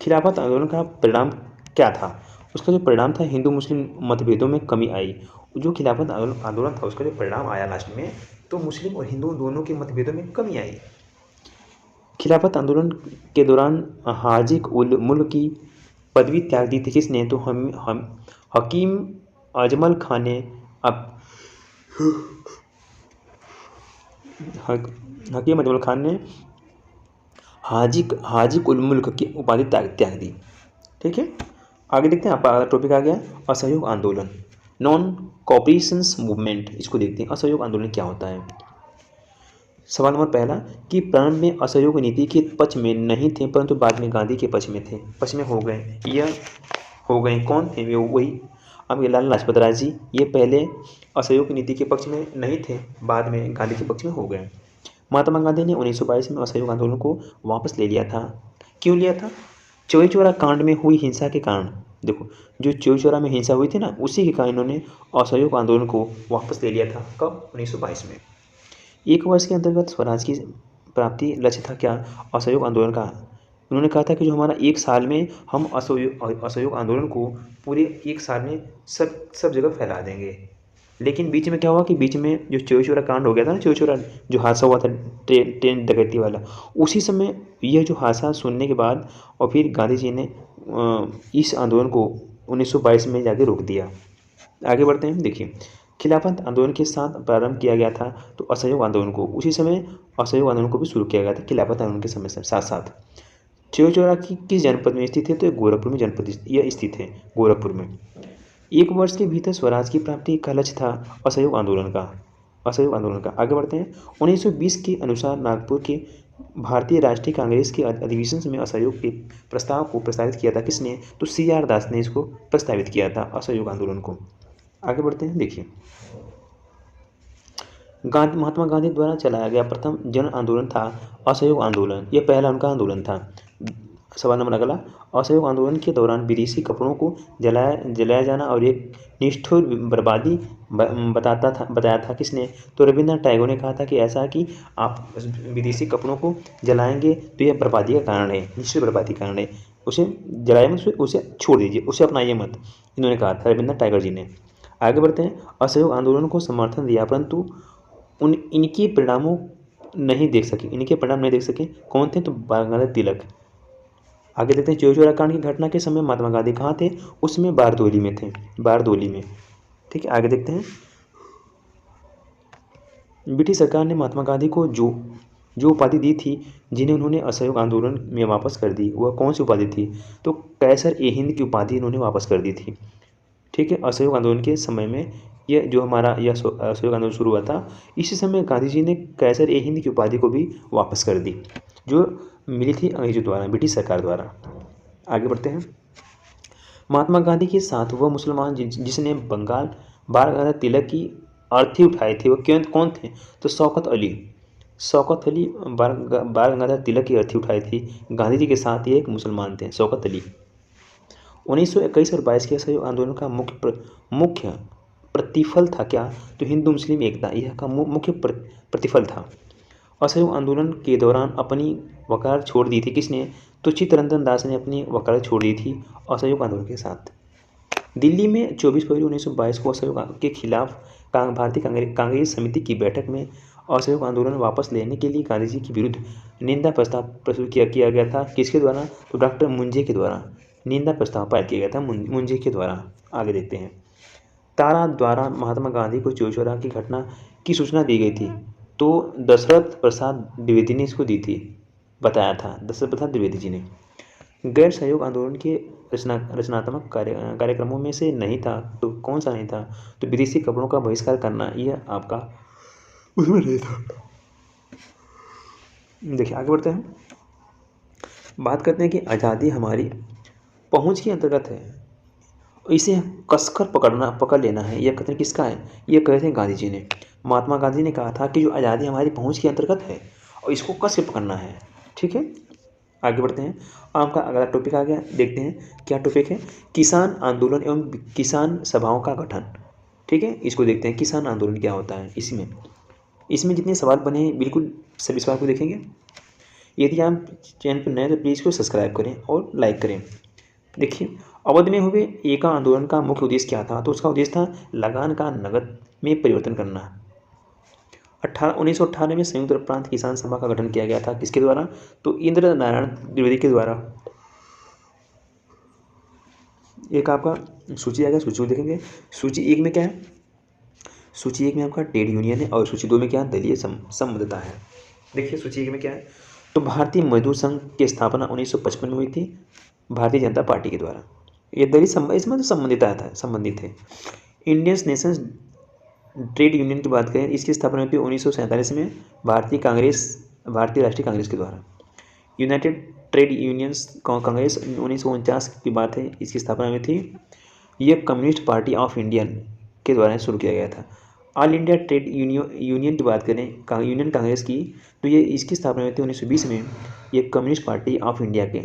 खिलाफत आंदोलन का परिणाम क्या था? उसका जो परिणाम था हिंदू मुस्लिम मतभेदों में कमी आई। जो खिलाफत आंदोलन था उसका जो परिणाम आया लास्ट में, तो मुस्लिम और हिंदू दोनों के मतभेदों में कमी आई। खिलाफत आंदोलन के दौरान हाजी उल मुल्क की पदवी त्याग दी थी किसने? तो हम हकीम अजमल खान ने हकीम अजमल खान ने हाजी उल मुल्क की उपाधि त्याग दी। ठीक है, आगे देखते हैं। आपका टॉपिक आ गया असहयोग आंदोलन, नॉन कोऑपरेशंस मूवमेंट। इसको देखते हैं असहयोग आंदोलन क्या होता है। सवाल नंबर पहला कि प्रारंभ में असहयोग नीति के पक्ष में नहीं थे परंतु बाद में गांधी के पक्ष में थे, पक्ष में हो गए। यह हो गए कौन थे? वे वही अब लाला लाजपत राय जी। ये पहले असहयोग नीति के पक्ष में नहीं थे, बाद में गांधी के पक्ष में हो गए। महात्मा गांधी ने 1922 में असहयोग आंदोलन को वापस ले लिया था। क्यों लिया था? चौरी चौरा कांड में हुई हिंसा के कारण। देखो जो चौरी चौरा में हिंसा हुई थी ना, उसी के कारण इन्होंने असहयोग आंदोलन को वापस ले लिया था। कब? 1922 में। एक वर्ष के अंतर्गत स्वराज की प्राप्ति लक्ष्य था क्या? असहयोग आंदोलन का। उन्होंने कहा था कि जो हमारा एक साल में हम असहयोग आंदोलन को पूरे एक साल में सब जगह फैला देंगे। लेकिन बीच में क्या हुआ कि बीच में जो चौरी चौरा कांड हो गया था ना, चौरी चौरा जो हादसा हुआ था ट्रेन डकैती वाला, उसी समय यह जो हादसा सुनने के बाद और फिर गांधी जी ने इस आंदोलन को 1922 में जाके रोक दिया। आगे बढ़ते हैं। देखिए खिलाफत आंदोलन के साथ प्रारंभ किया गया था तो असहयोग आंदोलन को उसी समय असहयोग आंदोलन को भी शुरू किया गया था खिलाफत आंदोलन के समय साथ साथ। चौरी चौरा की किस जनपद में स्थित है? तो गोरखपुर में जनपद यह स्थित है, गोरखपुर में। एक वर्ष के भीतर स्वराज की प्राप्ति का लक्ष्य था असहयोग आंदोलन का। आगे बढ़ते हैं। 1920 के अनुसार नागपुर के भारतीय राष्ट्रीय कांग्रेस के अधिवेशन में असहयोग के प्रस्ताव को प्रस्तावित किया था किसने? तो CR दास ने इसको प्रस्तावित किया था असहयोग आंदोलन को। आगे बढ़ते हैं। देखिए महात्मा गांधी द्वारा चलाया गया प्रथम जन आंदोलन था असहयोग आंदोलन। यह पहला उनका आंदोलन था। सवाल नंबर अगला, असहयोग आंदोलन के दौरान विदेशी कपड़ों को जलाया जाना और एक निष्ठुर बर्बादी बताया था किसने? तो रविन्द्रनाथ टैगोर ने कहा था कि ऐसा कि आप विदेशी कपड़ों को जलाएंगे तो यह बर्बादी का कारण है, निष्ठुर बर्बादी का कारण है। उसे जलाए मत, उसे छोड़ दीजिए, उसे अपनाइए मत, इन्होंने कहा था रविन्द्रनाथ टैगोर जी ने। आगे बढ़ते हैं। असहयोग आंदोलन को समर्थन दिया परंतु इनके परिणाम नहीं देख सके। कौन थे? तो बाल गंगाधर तिलक। आगे देखते हैं। चौरी चौरा कांड की घटना के समय महात्मा गांधी कहाँ थे? उसमें बारदोली में थे, बारदोली में। ठीक है, आगे देखते हैं। ब्रिटिश सरकार ने महात्मा गांधी को जो उपाधि दी थी जिन्हें उन्होंने असहयोग आंदोलन में वापस कर दी, वह कौन सी उपाधि थी? तो कैसर-ए-हिंद की उपाधि इन्होंने वापस कर दी थी। ठीक है, असहयोग आंदोलन के समय में यह जो हमारा यह असहयोग आंदोलन शुरू हुआ था, इसी समय गांधी जी ने कैसर-ए-हिंद की उपाधि को भी वापस कर दी जो मिली थी अंग्रेजों द्वारा, ब्रिटिश सरकार द्वारा। आगे बढ़ते हैं। महात्मा गांधी के साथ वह मुसलमान जिसने बाल गंगाधर तिलक की अर्थी उठाई थी, वो कौन थे? तो शौकत अली बाल गंगाधर तिलक की अर्थी उठाई थी। गांधी जी के साथ ये एक मुसलमान थे, शौकत अली। 1921 और 22 के असहयोग आंदोलन का मुख्य प्रतिफल था क्या, तो हिंदू मुस्लिम एकता यह का मुख्य प्रतिफल था। असहयोग आंदोलन के दौरान अपनी वकालत छोड़ दी थी किसने, तो चित्तरंजन दास ने अपनी वकालत छोड़ दी थी असहयोग आंदोलन के साथ। दिल्ली में 24 फरवरी 1922 को असहयोग के खिलाफ भारतीय कांग्रेस समिति की बैठक में असहयोग आंदोलन वापस लेने के लिए गांधी जी के विरुद्ध निंदा प्रस्ताव प्रस्तुत किया गया था। किसके द्वारा, तो डॉक्टर मुंजे के द्वारा निंदा प्रस्ताव पारित किया गया था, मुंजे के द्वारा। आगे देखते हैं। तारा द्वारा महात्मा गांधी को चौचौरा की घटना की सूचना दी गई थी, तो दशरथ प्रसाद द्विवेदी ने इसको दी थी, बताया था दशरथ प्रसाद द्विवेदी जी ने। गैर सहयोग आंदोलन के रचनात्मक कार्यक्रमों में से नहीं था, तो कौन सा नहीं था, तो विदेशी कपड़ों का बहिष्कार करना, यह आपका उसमें नहीं था। देखिए आगे बढ़ते हैं, बात करते हैं कि आज़ादी हमारी पहुंच के अंतर्गत है, इसे कसकर पकड़ लेना है। यह कथन किसका है, यह कहते हैं गांधी जी ने। महात्मा गांधी ने कहा था कि जो आज़ादी हमारी पहुंच के अंतर्गत है और इसको कस के पकड़ना है। ठीक है, आगे बढ़ते हैं। आपका अगला टॉपिक आ गया, देखते हैं क्या टॉपिक है, किसान आंदोलन एवं किसान सभाओं का गठन। ठीक है, इसको देखते हैं किसान आंदोलन क्या होता है। इसमें जितने सवाल बने हैं बिल्कुल सभी सवाल को देखेंगे। यदि आप चैनल पर नए तो प्लीज़ इसको सब्सक्राइब करें और लाइक करें। देखिए, अवध में हुए एका आंदोलन का मुख्य उद्देश्य क्या था, तो उसका उद्देश्य था लगान का नकद में परिवर्तन करना। 1918 में संयुक्त प्रांत किसान सभा का गठन किया गया था, किसके द्वारा, तो इंद्र नारायण द्विवेदी के द्वारा। एक आपका सूची आ गया, सूची को देखेंगे। सूची 1 में क्या है, सूची 1 में आपका ट्रेड यूनियन है और सूची 2 में क्या है, दलीय संबद्धता है। देखिए सूची 1 में क्या है, तो भारतीय मजदूर संघ की स्थापना 1955 में हुई थी भारतीय जनता पार्टी के द्वारा। ये दलीय इसमें तो संबंधित है। इंडियन नेशंस ट्रेड यूनियन की बात करें, इसकी स्थापना हुई थी 1947 में भारतीय राष्ट्रीय कांग्रेस के द्वारा। यूनाइटेड ट्रेड यूनियंस कांग्रेस 1949 की बात है, इसकी स्थापना हुई थी। यह कम्युनिस्ट पार्टी ऑफ इंडिया के द्वारा शुरू किया गया था। ऑल इंडिया ट्रेड यूनियन की बात करें, यूनियन कांग्रेस की, तो ये इसकी स्थापना हुई थी 1920 में। ये कम्युनिस्ट पार्टी ऑफ इंडिया के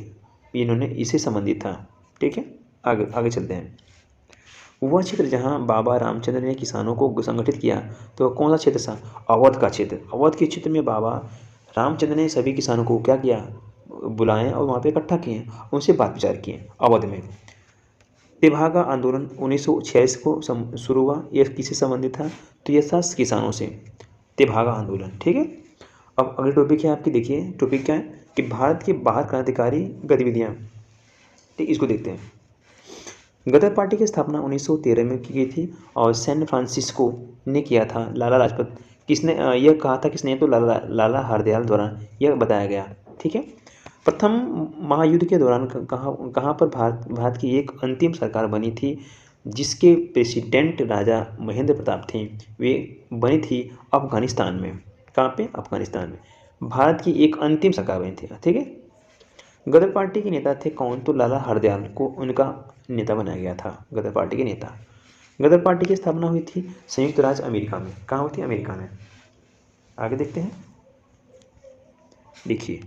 इन्होंने इससे संबंधित था। ठीक है, आगे चलते हैं। वह क्षेत्र जहां बाबा रामचंद्र ने किसानों को संगठित किया, तो कौन सा क्षेत्र था, अवध का क्षेत्र। अवध के क्षेत्र में बाबा रामचंद्र ने सभी किसानों को क्या किया, बुलाएं और वहाँ पे इकट्ठा किए, उनसे बात विचार किए अवध में। तेभागा आंदोलन 1946 को शुरू हुआ, यह किससे संबंधित था, तो यह था किसानों से, तेभागा आंदोलन। ठीक है, अब अगले टॉपिक है आपकी, देखिए टॉपिक क्या है कि भारत के बाहर क्रांतिकारी गतिविधियाँ। ठीक, इसको देखते हैं। गदर पार्टी की स्थापना 1913 में की गई थी और सैन फ्रांसिस्को ने किया था। लाला लाजपत किसने यह कहा था, किसने, तो लाला हरदयाल द्वारा यह बताया गया। ठीक है, प्रथम महायुद्ध के दौरान कहाँ पर भारत की एक अंतिम सरकार बनी थी, जिसके प्रेसिडेंट राजा महेंद्र प्रताप थे, वे बनी थी अफगानिस्तान में। कहाँ पे, अफगानिस्तान में भारत की एक अंतिम सरकार बनी थी। ठीक है, गदर पार्टी के नेता थे कौन, तो लाला हरदयाल को उनका नेता बनाया गया था, गदर पार्टी के नेता। गदर पार्टी की स्थापना हुई थी संयुक्त राज्य अमेरिका में। कहाँ हुई थी, अमेरिका में। आगे देखते हैं, देखिए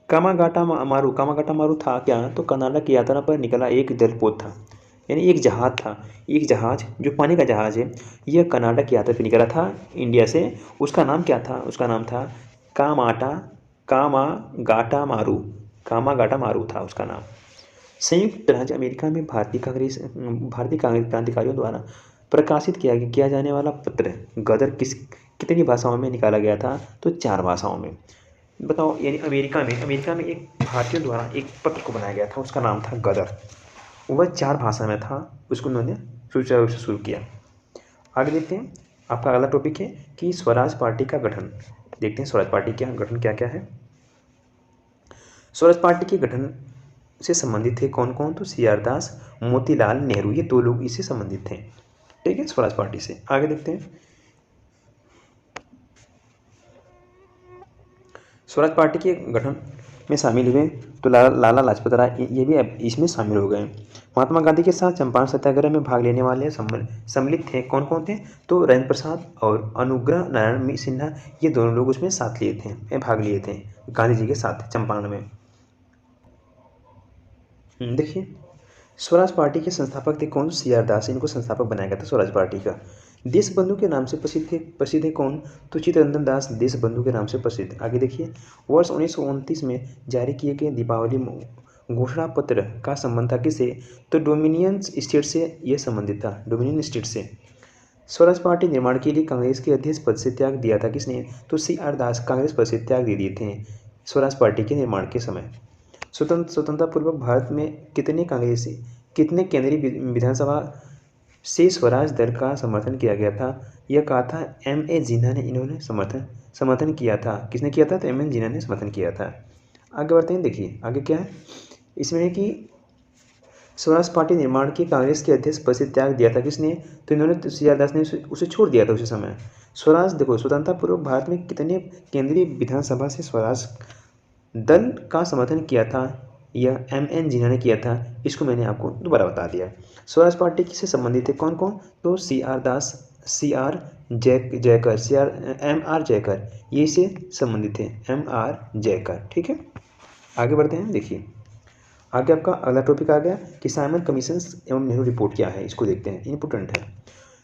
कामागाटा मारू था क्या, तो कनाडा की यात्रा पर निकला एक जलपोत था, यानी एक जहाज था। एक जहाज जो पानी का जहाज है, यह कनाडा की यात्रा पर निकला था इंडिया से। उसका नाम क्या था, उसका नाम था कामागाटा मारू था उसका नाम। संयुक्त राज्य अमेरिका में भारतीय क्रांतिकारियों द्वारा प्रकाशित किया जाने वाला पत्र गदर कितनी भाषाओं में निकाला गया था, तो 4 भाषाओं में। बताओ, यानी अमेरिका में एक भारतीयों द्वारा एक पत्र को बनाया गया था, उसका नाम था गदर। वह 4 भाषा में था, उसको उन्होंने सुचारू रूप से शुरू किया। आगे देखते हैं, आपका अगला टॉपिक है कि स्वराज पार्टी का गठन। देखते हैं स्वराज पार्टी का गठन क्या क्या है। स्वराज पार्टी के गठन से संबंधित थे कौन कौन, तो सी आर दास, मोतीलाल नेहरू, ये 2 लोग इससे संबंधित थे। ठीक है, स्वराज पार्टी से। आगे देखते हैं, स्वराज पार्टी के गठन में शामिल हुए तो लाला लाजपत राय, ये भी इसमें शामिल हो गए। महात्मा गांधी के साथ चंपारण सत्याग्रह में भाग लेने वाले सम्मिलित थे कौन कौन थे, तो राजेंद्र प्रसाद और अनुग्रह नारायण सिन्हा, ये दोनों लोग उसमें भाग लिए थे गांधी जी के साथ चंपारण में। देखिए स्वराज पार्टी के संस्थापक थे कौन? सी आर दास, इनको संस्थापक बनाया गया था स्वराज पार्टी का। देशबंधु के नाम से प्रसिद्ध है कौन? तो चित्तरंजन दास देशबंधु के नाम से प्रसिद्ध। आगे देखिए, वर्ष 1929 में जारी किए गए दीपावली घोषणा पत्र का संबंध था किससे? तो डोमिनियन स्टेट से यह संबंधित था, डोमिनियन स्टेट से। स्वराज पार्टी निर्माण के लिए कांग्रेस के अध्यक्ष पद से त्याग दिया था किसने? तो सी आर दास कांग्रेस पद से त्याग दे दिए थे स्वराज पार्टी के निर्माण के समय। स्वतंत्रता पूर्वक भारत में कितने केंद्रीय विधानसभा से स्वराज दल का समर्थन किया गया था? यह कहा था M.A. जिन्ना ने, इन्होंने समर्थन किया था। किसने किया था? तो M.A. जिन्ना ने समर्थन किया था। आगे बढ़ते हैं, देखिए आगे क्या है इसमें है कि स्वराज पार्टी निर्माण की कांग्रेस के अध्यक्ष पद से त्याग दिया था किसने? तो इन्होंने सी आर दास ने उसे छोड़ दिया था उसी समय। स्वराज देखो, स्वतंत्रता पूर्व भारत में कितने केंद्रीय विधानसभा से स्वराज दल का समर्थन किया था? यह M.N. जिन्ना ने किया था। इसको मैंने आपको दोबारा बता दिया। स्वराज पार्टी किससे संबंधित है? कौन कौन? तो सी आर दास, M.R. जयकर, ये से संबंधित है, M.R. जयकर। ठीक है, आगे बढ़ते हैं। देखिए आगे आपका अगला टॉपिक आ गया कि साइमन कमीशंस एवं नेहरू रिपोर्ट क्या है, इसको देखते हैं, इंपॉर्टेंट है।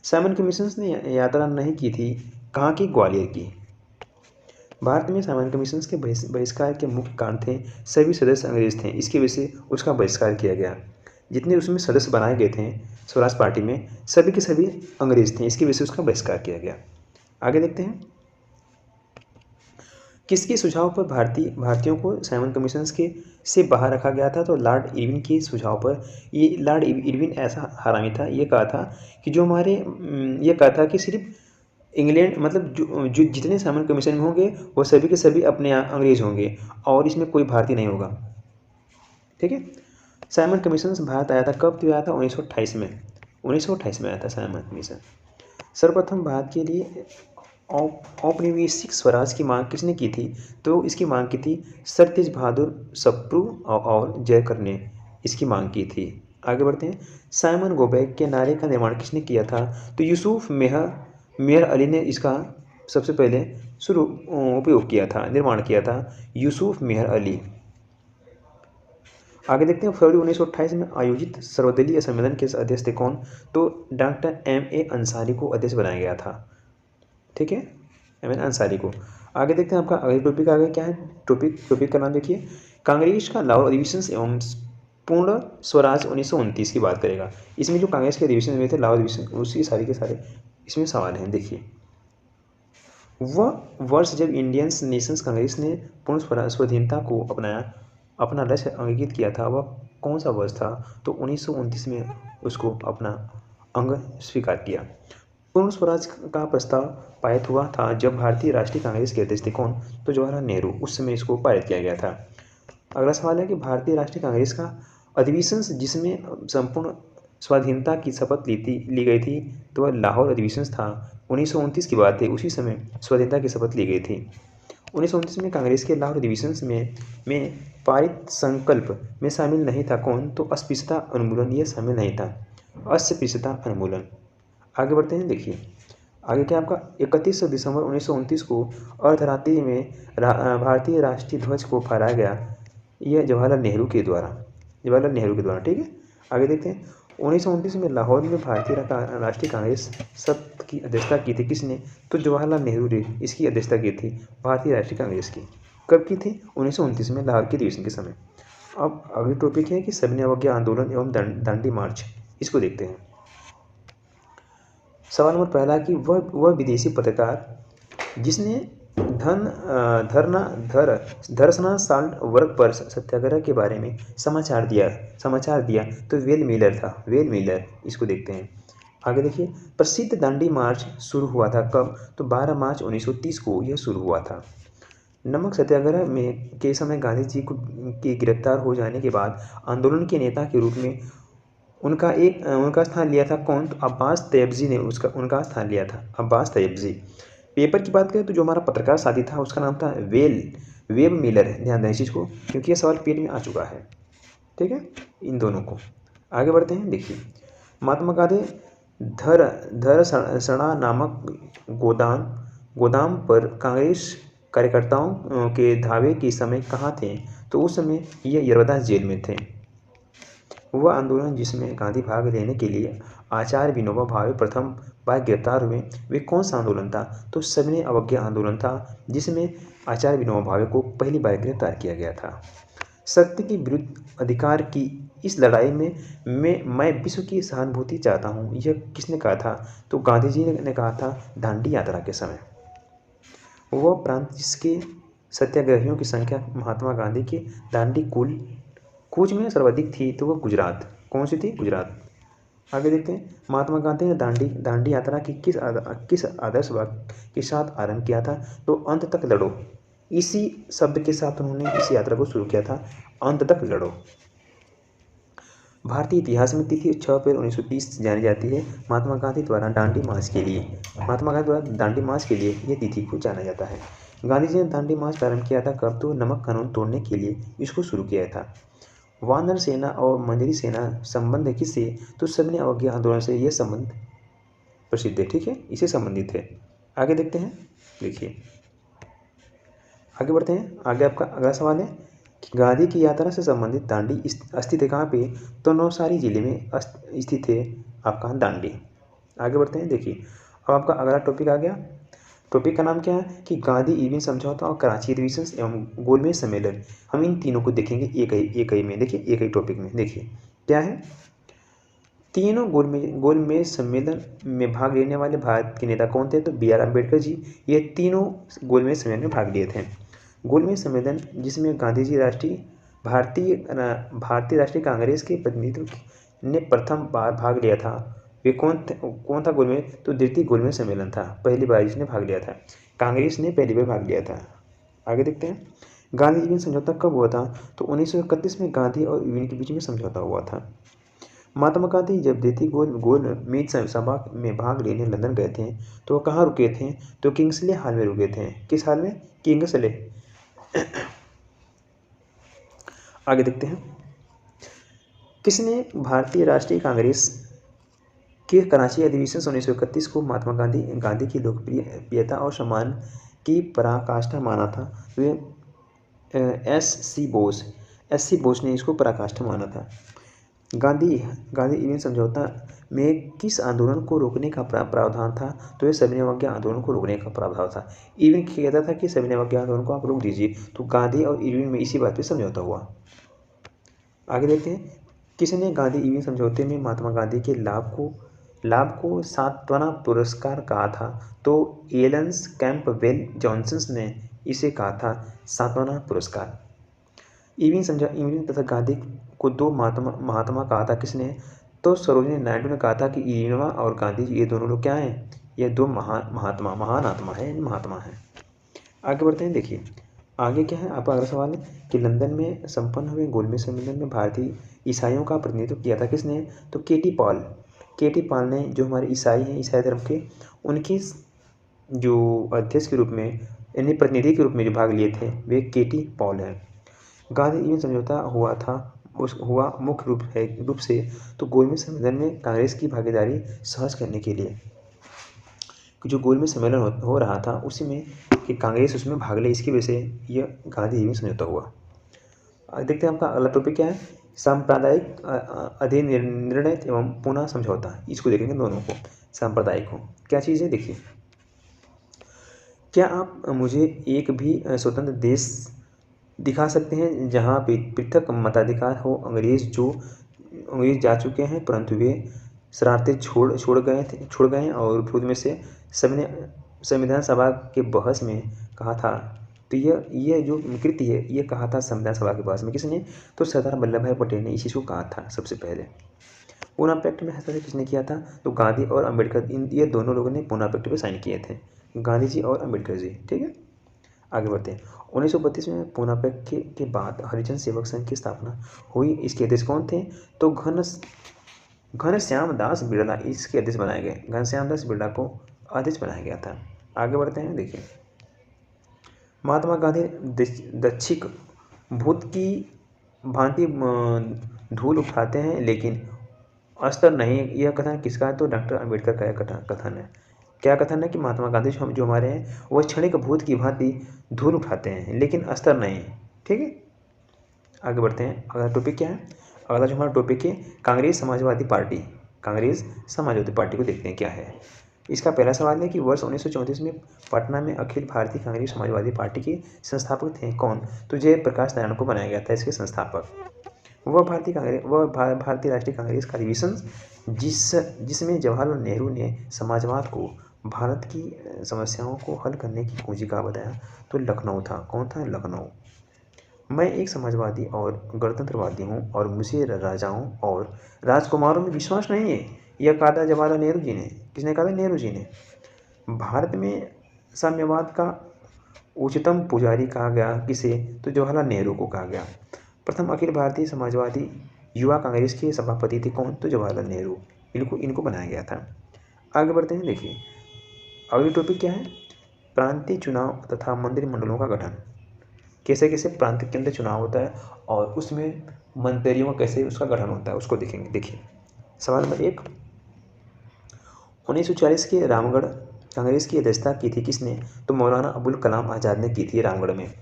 साइमन कमीशंस ने यात्रा नहीं की थी, कहाँ की? ग्वालियर की। भारत में साइमन कमीशंस के बहिष्कार के मुख्य कारण थे सभी सदस्य अंग्रेज थे, इसकी वजह से उसका बहिष्कार किया गया। जितने उसमें सदस्य बनाए गए थे स्वराज पार्टी में, सभी के सभी अंग्रेज थे, इसकी वजह से उसका बहिष्कार किया गया। आगे देखते हैं, किसके सुझाव पर भारतीयों को साइमन कमीशंस के से बाहर रखा गया था? तो लॉर्ड इरविन के सुझाव पर। ये लॉर्ड इरविन ऐसा हरामी था, ये कहा था कि ये कहा था कि सिर्फ इंग्लैंड, मतलब जो जितने साइमन कमीशन में होंगे वो सभी के सभी अपने अंग्रेज होंगे और इसमें कोई भारतीय नहीं होगा। ठीक है, साइमन कमीशन भारत आया था कब? तो आया था 1928 में, 1928 में आया था साइमन कमीशन। सर्वप्रथम भारत के लिए औपनिवेशिक स्वराज की मांग किसने की थी? तो इसकी मांग की थी सर तेज बहादुर सप्रू और जयकर ने इसकी मांग की थी। आगे बढ़ते हैं, साइमन गो बैक के नारे का निर्माण किसने किया था? तो यूसुफ मेहर अली ने इसका सबसे पहले उपयोग किया था, निर्माण किया था, यूसुफ मेहर अली। आगे देखते हैं, फरवरी 1928 में आयोजित सर्वदलीय सम्मेलन के अध्यक्ष थे कौन? तो डॉक्टर M.A. अंसारी को अध्यक्ष बनाया गया था। ठीक है, M.A. अंसारी को। आगे देखते हैं, आपका अगले टॉपिक आगे क्या है? टॉपिक का नाम देखिए, कांग्रेस का लाहौर अधिवेशन एवं पूर्ण स्वराज 1929 की बात करेगा। इसमें जो कांग्रेस के अधिवेशन हुए थे लाहौर अधिवेशन, उसकी सारी के सारे इसमें सवाल हैं। देखिए, वह वर्ष जब इंडियन नेशंस कांग्रेस ने पूर्ण स्वाधीनता को अपना लक्ष्य अंकित किया था, वह कौन सा वर्ष था? तो 1929 में उसको अपना अंग स्वीकार किया। पूर्ण स्वराज का प्रस्ताव पारित हुआ था जब भारतीय राष्ट्रीय कांग्रेस के अध्यक्ष थे कौन? तो जवाहरलाल नेहरू, उस समय इसको पारित किया गया था। अगला सवाल है कि भारतीय राष्ट्रीय कांग्रेस का अधिवेशन जिसमें संपूर्ण स्वाधीनता की शपथ ली गई थी, तो वह लाहौर अधिवेशन था। 1929 की बात है, उसी समय स्वाधीनता की शपथ ली गई थी। 1929 में कांग्रेस के लाहौर अधिवेशन में पारित संकल्प में शामिल नहीं था कौन? तो अस्पृश्यता उन्मूलन, यह शामिल नहीं था, अस्पृश्यता उन्मूलन। आगे बढ़ते हैं, देखिए आगे क्या आपका 31 दिसंबर 1929 को अर्धरात्रि में भारतीय राष्ट्रीय ध्वज को फहराया गया, यह जवाहरलाल नेहरू के द्वारा। ठीक है, आगे देखते हैं, 1929 में लाहौर में भारतीय राष्ट्रीय कांग्रेस सत्र की अध्यक्षता की थी किसने? तो जवाहरलाल नेहरू ने इसकी अध्यक्षता की थी भारतीय राष्ट्रीय कांग्रेस की। कब की थी? 1929 में लाहौर के अधिवेशन के समय। अब अगली टॉपिक है कि सविनय अवज्ञा आंदोलन एवं दांडी मार्च, इसको देखते हैं। सवाल नंबर पहला कि वह विदेशी पत्रकार जिसने धरसना साल्ट वर्क पर सत्याग्रह के बारे में समाचार दिया तो वेल मिलर, इसको देखते हैं। आगे देखिए, प्रसिद्ध दांडी मार्च शुरू हुआ था कब? तो 12 मार्च 1930 को यह शुरू हुआ था। नमक सत्याग्रह में के समय गांधी जी के गिरफ्तार हो जाने के बाद आंदोलन के नेता के रूप में उनका स्थान लिया था कौन? तो अब्बास तैयबजी ने उनका स्थान लिया था, अब्बास तैयबजी। पेपर की बात करें तो जो हमारा पत्रकार साथी था उसका नाम था वेब मिलर, ध्यान दें इस चीज़ को क्योंकि ये सवाल पेट में आ चुका है। ठीक है, इन दोनों को। आगे बढ़ते हैं, देखिए महात्मा गांधी धरसना नामक गोदाम पर कांग्रेस कार्यकर्ताओं के धावे के समय कहाँ थे? तो उस समय ये यरवदास जेल में थे। वह आंदोलन जिसमें गांधी भाग लेने के लिए आचार्य विनोबा भावे प्रथम बार गिरफ्तार हुए, वे कौन सा आंदोलन था? तो सविनय अवज्ञा आंदोलन था, जिसमें आचार्य विनोबा भावे को पहली बार गिरफ्तार किया गया था। शक्ति के विरुद्ध अधिकार की इस लड़ाई में मैं विश्व की सहानुभूति चाहता हूँ, यह किसने कहा था? तो गांधी जी ने कहा था दांडी यात्रा के समय। वह प्रांत जिसके सत्याग्रहियों की संख्या महात्मा गांधी के दांडी कूच में सर्वाधिक थी, तो वह गुजरात। कौन सी थी? गुजरात। आगे देखते हैं, महात्मा गांधी ने दांडी यात्रा की किस आदर्श वाक्य के साथ आरंभ किया था? तो अंत तक लड़ो। इसी शब्द के साथ उन्होंने इस यात्रा को शुरू किया था, अंत तक लड़ो। भारतीय इतिहास में तिथि 6 अप्रैल 1930 जानी जाती है महात्मा गांधी द्वारा दांडी मार्च के लिए। महात्मा गांधी द्वारा दांडी मार्च के लिए यह तिथि को जाना जाता है। गांधी जी ने दांडी मार्च प्रारंभ किया था कब? तो नमक कानून तोड़ने के लिए इसको शुरू किया था। वानर सेना और मंजरी सेना संबंध किससे? तो सविनय अवज्ञा आंदोलन से यह संबंध प्रसिद्ध है। ठीक है, इसे संबंधित है। आगे देखते हैं, देखिए आगे बढ़ते हैं। आगे आपका अगला सवाल है कि गांधी की यात्रा से संबंधित दांडी स्थित है कहाँ पे? तो नवसारी जिले में स्थित है आपका दांडी। आगे बढ़ते हैं, देखिए अब आपका अगला टॉपिक आ गया। टॉपिक का नाम क्या है कि गांधी इरविन समझौता और कराची अधिवेशन एवं गोलमेज सम्मेलन। हम इन तीनों को देखेंगे एक ही में। देखिए एक ही टॉपिक में देखिए क्या है। तीनों गोलमेज सम्मेलन में भाग लेने वाले भारत के नेता कौन थे? तो BR अम्बेडकर जी। ये तीनों गोलमेज सम्मेलन में भाग लिए थे। गोलमेज सम्मेलन जिसमें गांधी जी भारतीय राष्ट्रीय कांग्रेस के प्रतिनिधित्व ने प्रथम बार भाग लिया था, वे कौन था गोलमेज? तो द्वितीय गोलमेज सम्मेलन था, पहली बार जिसने भाग लिया था, कांग्रेस ने पहली बार भाग लिया था। आगे देखते हैं, गांधी इरविन समझौता कब हुआ था? तो 1931 में गांधी और इरविन के बीच में समझौता हुआ था। महात्मा गांधी जब द्वितीय गोलमेज सभा में भाग लेने लंदन गए थे, तो वह कहाँ रुके थे? तो किंग्सले हॉल में रुके थे। किस हाल में? किंग्सले। आगे देखते हैं, किसने भारतीय राष्ट्रीय कांग्रेस के कराची अधिवेशन 1931 को महात्मा गांधी की लोकप्रियता और सम्मान की पराकाष्ठा माना था? वे S.C. बोस ने इसको पराकाष्ठा माना था। गांधी इरविन समझौता में किस आंदोलन को रोकने का प्रावधान था? तो यह सविनय अवज्ञा आंदोलन को रोकने का प्रावधान था। इरविन कहता था कि सविनय अवज्ञा आंदोलन को आप रोक दीजिए, तो गांधी और इरविन में इसी बात पे समझौता हुआ। आगे देखते हैं, किसने गांधी इरविन समझौते में महात्मा गांधी के लाभ को सांत्वना पुरस्कार कहा था? तो एलन्स कैंपबेल जॉनसन ने इसे कहा था सांत्वना पुरस्कार। इरविन तथा गांधी को दो महात्मा कहा था किसने? तो सरोजिनी नायडू ने कहा था कि इरविन और गांधी ये दोनों लोग क्या हैं? ये दो महान आत्मा है। आगे बढ़ते हैं, देखिए आगे क्या है। आपका अगला सवाल है कि लंदन में संपन्न हुए गोलमेज सम्मेलन में भारतीय ईसाइयों का प्रतिनिधित्व किया था किसने? तो केटी पॉल ने, जो हमारे ईसाई हैं, ईसाई धर्म के, उनके जो अध्यक्ष के रूप में यानी प्रतिनिधि के रूप में जो भाग लिए थे वे केटी पॉल हैं। गांधी इरविन समझौता हुआ मुख्य रूप से तो गोलमेज सम्मेलन में कांग्रेस की भागीदारी सहज करने के लिए। जो गोलमेज सम्मेलन हो रहा था उसी में कि कांग्रेस उसमें भाग ले, इसकी वजह से यह गांधी इरविन समझौता हुआ। देखते हैं आपका अगला टॉपिक क्या है। सांप्रदायिक अधिनिर्णय एवं पुनः समझौता, इसको देखेंगे दोनों को। सांप्रदायिक हो क्या चीज़ है, देखिए क्या आप मुझे एक भी स्वतंत्र देश दिखा सकते हैं जहाँ पृथक मताधिकार हो? अंग्रेज जा चुके हैं, परंतु वे शरारतें छोड़ गए हैं और खुद में से संविधान सभा के बहस में कहा था। तो यह जो कृति है ये कहा था संविधान सभा के बहस में किसने? तो सरदार वल्लभ भाई पटेल ने इस चीज़ को कहा था सबसे पहले। पूना पैक्ट में हस्ताक्षर किसने किया था? तो गांधी और अम्बेडकर, ये दोनों लोगों ने पूना पैक्ट पे साइन किए थे, गांधी जी और अम्बेडकर जी। ठीक है, आगे बढ़ते हैं। 1932 में पूना पैक्ट के बाद हरिजन सेवक संघ की स्थापना हुई। इसके अध्यक्ष कौन थे? तो घनश्याम दास बिरला इसके अध्यक्ष बनाए गए। घनश्याम दास बिरला को अध्यक्ष बनाया गया था। आगे बढ़ते हैं, देखिए महात्मा गांधी दक्षिक भूत की भांति धूल उठाते हैं लेकिन अस्तर नहीं। यह कथन किसका है? तो डॉक्टर अम्बेडकर का यह कथन है। क्या कथन है कि महात्मा गांधी जो हमारे हैं वह क्षणिक भूत की भांति धूल उठाते हैं लेकिन अस्तर नहीं। ठीक है, आगे बढ़ते हैं। अगला टॉपिक क्या है? अगला जो हमारा टॉपिक है कांग्रेस समाजवादी पार्टी। कांग्रेस समाजवादी पार्टी को देखते हैं क्या है। इसका पहला सवाल है कि वर्ष 1934 में पटना में अखिल भारतीय कांग्रेस समाजवादी पार्टी के संस्थापक थे कौन? तो जयप्रकाश नारायण को बनाया गया था इसके संस्थापक। वह भारतीय राष्ट्रीय कांग्रेस का अधिवेशन जिसमें जवाहरलाल नेहरू ने समाजवाद को भारत की समस्याओं को हल करने की कुंजी का बताया, तो लखनऊ था। कौन था? लखनऊ। मैं एक समाजवादी और गणतंत्रवादी हूँ और मुझे राजाओं और राजकुमारों में विश्वास नहीं है। यह कहा था जवाहरलाल नेहरू जी ने। किसने कहा था? नेहरू जी ने। भारत में साम्यवाद का उच्चतम पुजारी कहा गया किसे? तो जवाहरलाल नेहरू को कहा गया। प्रथम अखिल भारतीय समाजवादी युवा कांग्रेस के सभापति थे कौन? तो जवाहरलाल नेहरू। इनको बनाया गया था। आगे बढ़ते हैं। देखिए अगली टॉपिक क्या है? प्रांतीय चुनाव तथा मंत्रिमंडलों का गठन। कैसे कैसे प्रांत के अंदर चुनाव होता है और उसमें मंत्रियों कैसे उसका गठन होता है उसको देखेंगे। देखिए सवाल नंबर 1, 1940 के रामगढ़ कांग्रेस की अध्यक्षता की थी किसने? तो मौलाना अबुल कलाम आज़ाद ने की थी रामगढ़ में।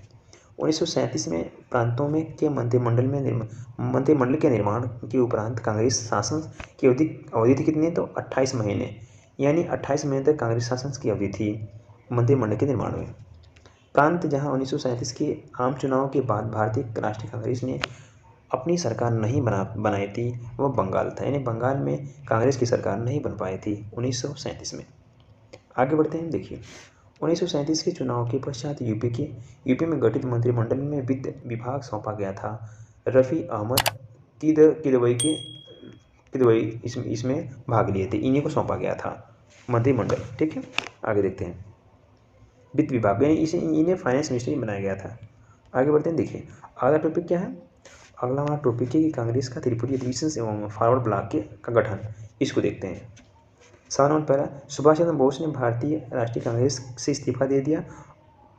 1937 में प्रांतों में के मंत्रिमंडल के निर्माण के उपरांत कांग्रेस शासन की अवधि थी कितनी? तो 28 महीने, यानी 28 महीने तक कांग्रेस शासन की अवधि थी मंत्रिमंडल के निर्माण में। प्रांत जहां 1937 के आम चुनाव के बाद भारतीय राष्ट्रीय कांग्रेस ने अपनी सरकार नहीं बनाई थी वह बंगाल था, यानी बंगाल में कांग्रेस की सरकार नहीं बन पाई थी 1937 में। आगे बढ़ते हैं। देखिए 1937 के चुनाव के पश्चात यूपी में गठित मंत्रिमंडल में वित्त विभाग सौंपा गया था। रफ़ी अहमद किदवई इसमें भाग लिए थे, इन्हीं को सौंपा गया था मंत्रिमंडल। ठीक है, आगे देखते हैं। वित्त विभाग इन्हें फाइनेंस मिनिस्ट्री बनाया गया था। आगे बढ़ते हैं। देखिए अगला टॉपिक क्या है? अगला हमारा टॉपिक है कि कांग्रेस का त्रिपुरी अधिवेशन एवं फॉरवर्ड ब्लॉक का गठन। इसको देखते हैं। सवाल नंबर पहला, सुभाष चंद्र बोस ने भारतीय राष्ट्रीय कांग्रेस से इस्तीफा दे दिया,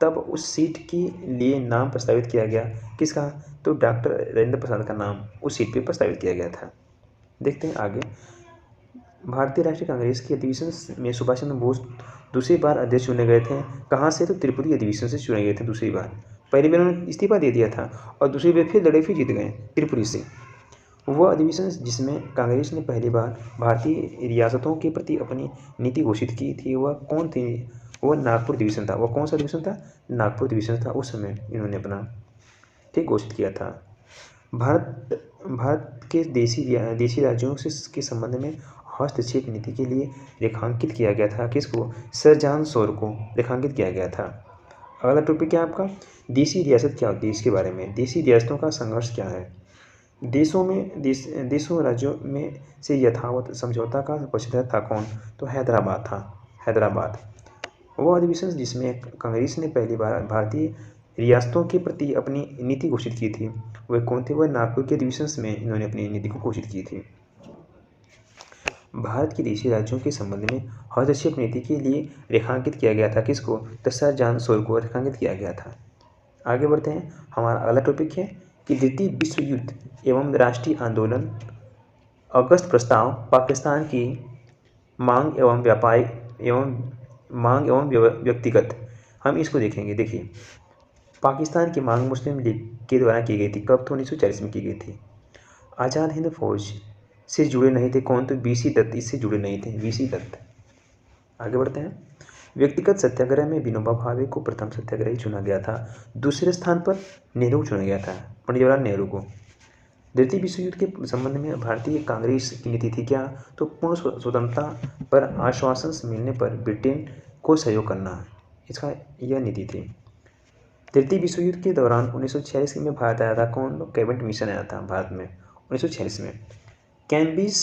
तब उस सीट के लिए नाम प्रस्तावित किया गया किसका? तो डॉक्टर राजेंद्र प्रसाद का नाम उस सीट पर प्रस्तावित किया गया था। देखते हैं आगे। भारतीय राष्ट्रीय कांग्रेस के अधिवेशन में सुभाष चंद्र बोस दूसरी बार अध्यक्ष चुने गए थे। कहाँ से? तो त्रिपुरी अधिवेशन से चुने गए थे दूसरी बार। पहली बार उन्होंने इस्तीफा दे दिया था और दूसरी बार फिर लड़े, फिर जीत गए त्रिपुरी से। वह अधिवेशन जिसमें कांग्रेस ने पहली बार भारतीय रियासतों के प्रति अपनी नीति घोषित की थी वह कौन थी? वह नागपुर अधिवेशन था। वह कौन सा अधिवेशन था? नागपुर अधिवेशन था। उस समय इन्होंने अपना ठीक घोषित किया था। भारत के देशी राज्यों के संबंध में हस्तक्षेप नीति के लिए रेखांकित किया गया था किसको? सर जॉन शोर को रेखांकित किया गया था। अगला टॉपिक क्या है आपका? देशी रियासत क्या होती है? इसके बारे में। देशी रियासतों का संघर्ष क्या है? देशों राज्यों में से यथावत समझौता का पक्षधर था कौन? तो हैदराबाद था। हैदराबाद। वह अधिवेशन जिसमें कांग्रेस ने पहली बार भारतीय रियासतों के प्रति अपनी नीति घोषित की थी वह कौन थे? वह नागपुर के अधिवेशन में इन्होंने अपनी नीति को घोषित की थी। भारत के देशी राज्यों के संबंध में हस्तक्षेप नीति के लिए रेखांकित किया गया था किसको? तो सर जॉन शोर को रेखांकित किया गया था। आगे बढ़ते हैं। हमारा अगला टॉपिक है कि द्वितीय विश्व युद्ध एवं राष्ट्रीय आंदोलन, अगस्त प्रस्ताव, पाकिस्तान की मांग एवं व्यक्तिगत। हम इसको देखेंगे। देखिए पाकिस्तान की मांग मुस्लिम लीग के द्वारा की गई थी। कब? तो 1940 में की गई थी। आज़ाद हिंद फौज से जुड़े नहीं थे कौन? तो बीसी दत्त इससे जुड़े नहीं थे, बीसी दत्त। आगे बढ़ते हैं। व्यक्तिगत सत्याग्रह में विनोबा भावे को प्रथम सत्याग्रही चुना गया था। दूसरे स्थान पर नेहरू को चुना गया था, पंडित जवाहरलाल नेहरू को। द्वितीय विश्व युद्ध के संबंध में भारतीय कांग्रेस की नीति थी क्या? तो पूर्ण स्वतंत्रता पर आश्वासन मिलने पर ब्रिटेन को सहयोग करना, इसका यह नीति थी। तृतीय विश्व युद्ध के दौरान 1946 में भारत आया था कौन? कैबिनेट मिशन आया था भारत में 1946 में। Cambridge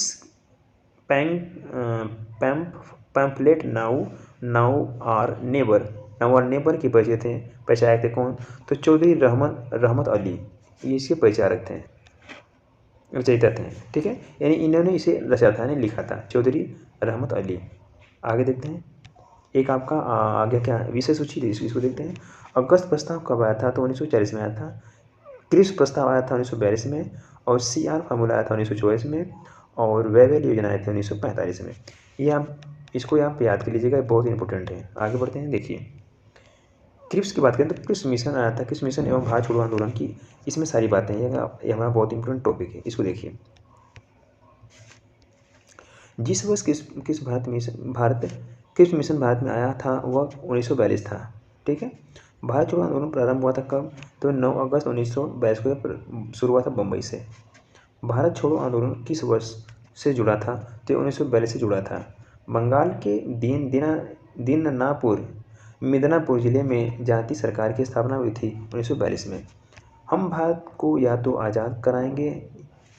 pamphlet now are neighbour के परिचायक थे कौन? तो चौधरी रहमत अली, ये इसके परिचारक थे, रचयिता थे। ठीक है, यानी इन्होंने इसे रचा था, यानी लिखा था, चौधरी रहमत अली। आगे देखते हैं। एक आपका आगे क्या विषय सूची थी, इसको देखते हैं। अगस्त प्रस्ताव कब आया था? तो 1940 में आया था। क्रिप्स प्रस्ताव आया था 1942 में और CR फार्मूला आया था 1944 में और वेवेल योजना आई थी 1945 में। ये आप इसको आप याद कर लीजिएगा, बहुत इंपॉर्टेंट है। आगे बढ़ते हैं। देखिए क्रिप्स की बात करें तो क्रिप्स मिशन आया था, क्रिप्स मिशन एवं भारत छोड़ो आंदोलन की, इसमें सारी बातें हैं। ये हमारा बहुत इंपॉर्टेंट टॉपिक है, इसको देखिए। जिस वर्ष किस भारत क्रिप्स मिशन भारत में आया था वह 1942 था। ठीक है। भारत छोड़ो आंदोलन प्रारंभ हुआ था कब? तो 9 अगस्त 1942 को शुरू हुआ था बम्बई से। भारत छोड़ो आंदोलन किस वर्ष से जुड़ा था? तो 1942 से जुड़ा था। बंगाल के दीननापुर मिदनापुर जिले में जाति सरकार की स्थापना हुई थी 1942 में। हम भारत को या तो आज़ाद कराएंगे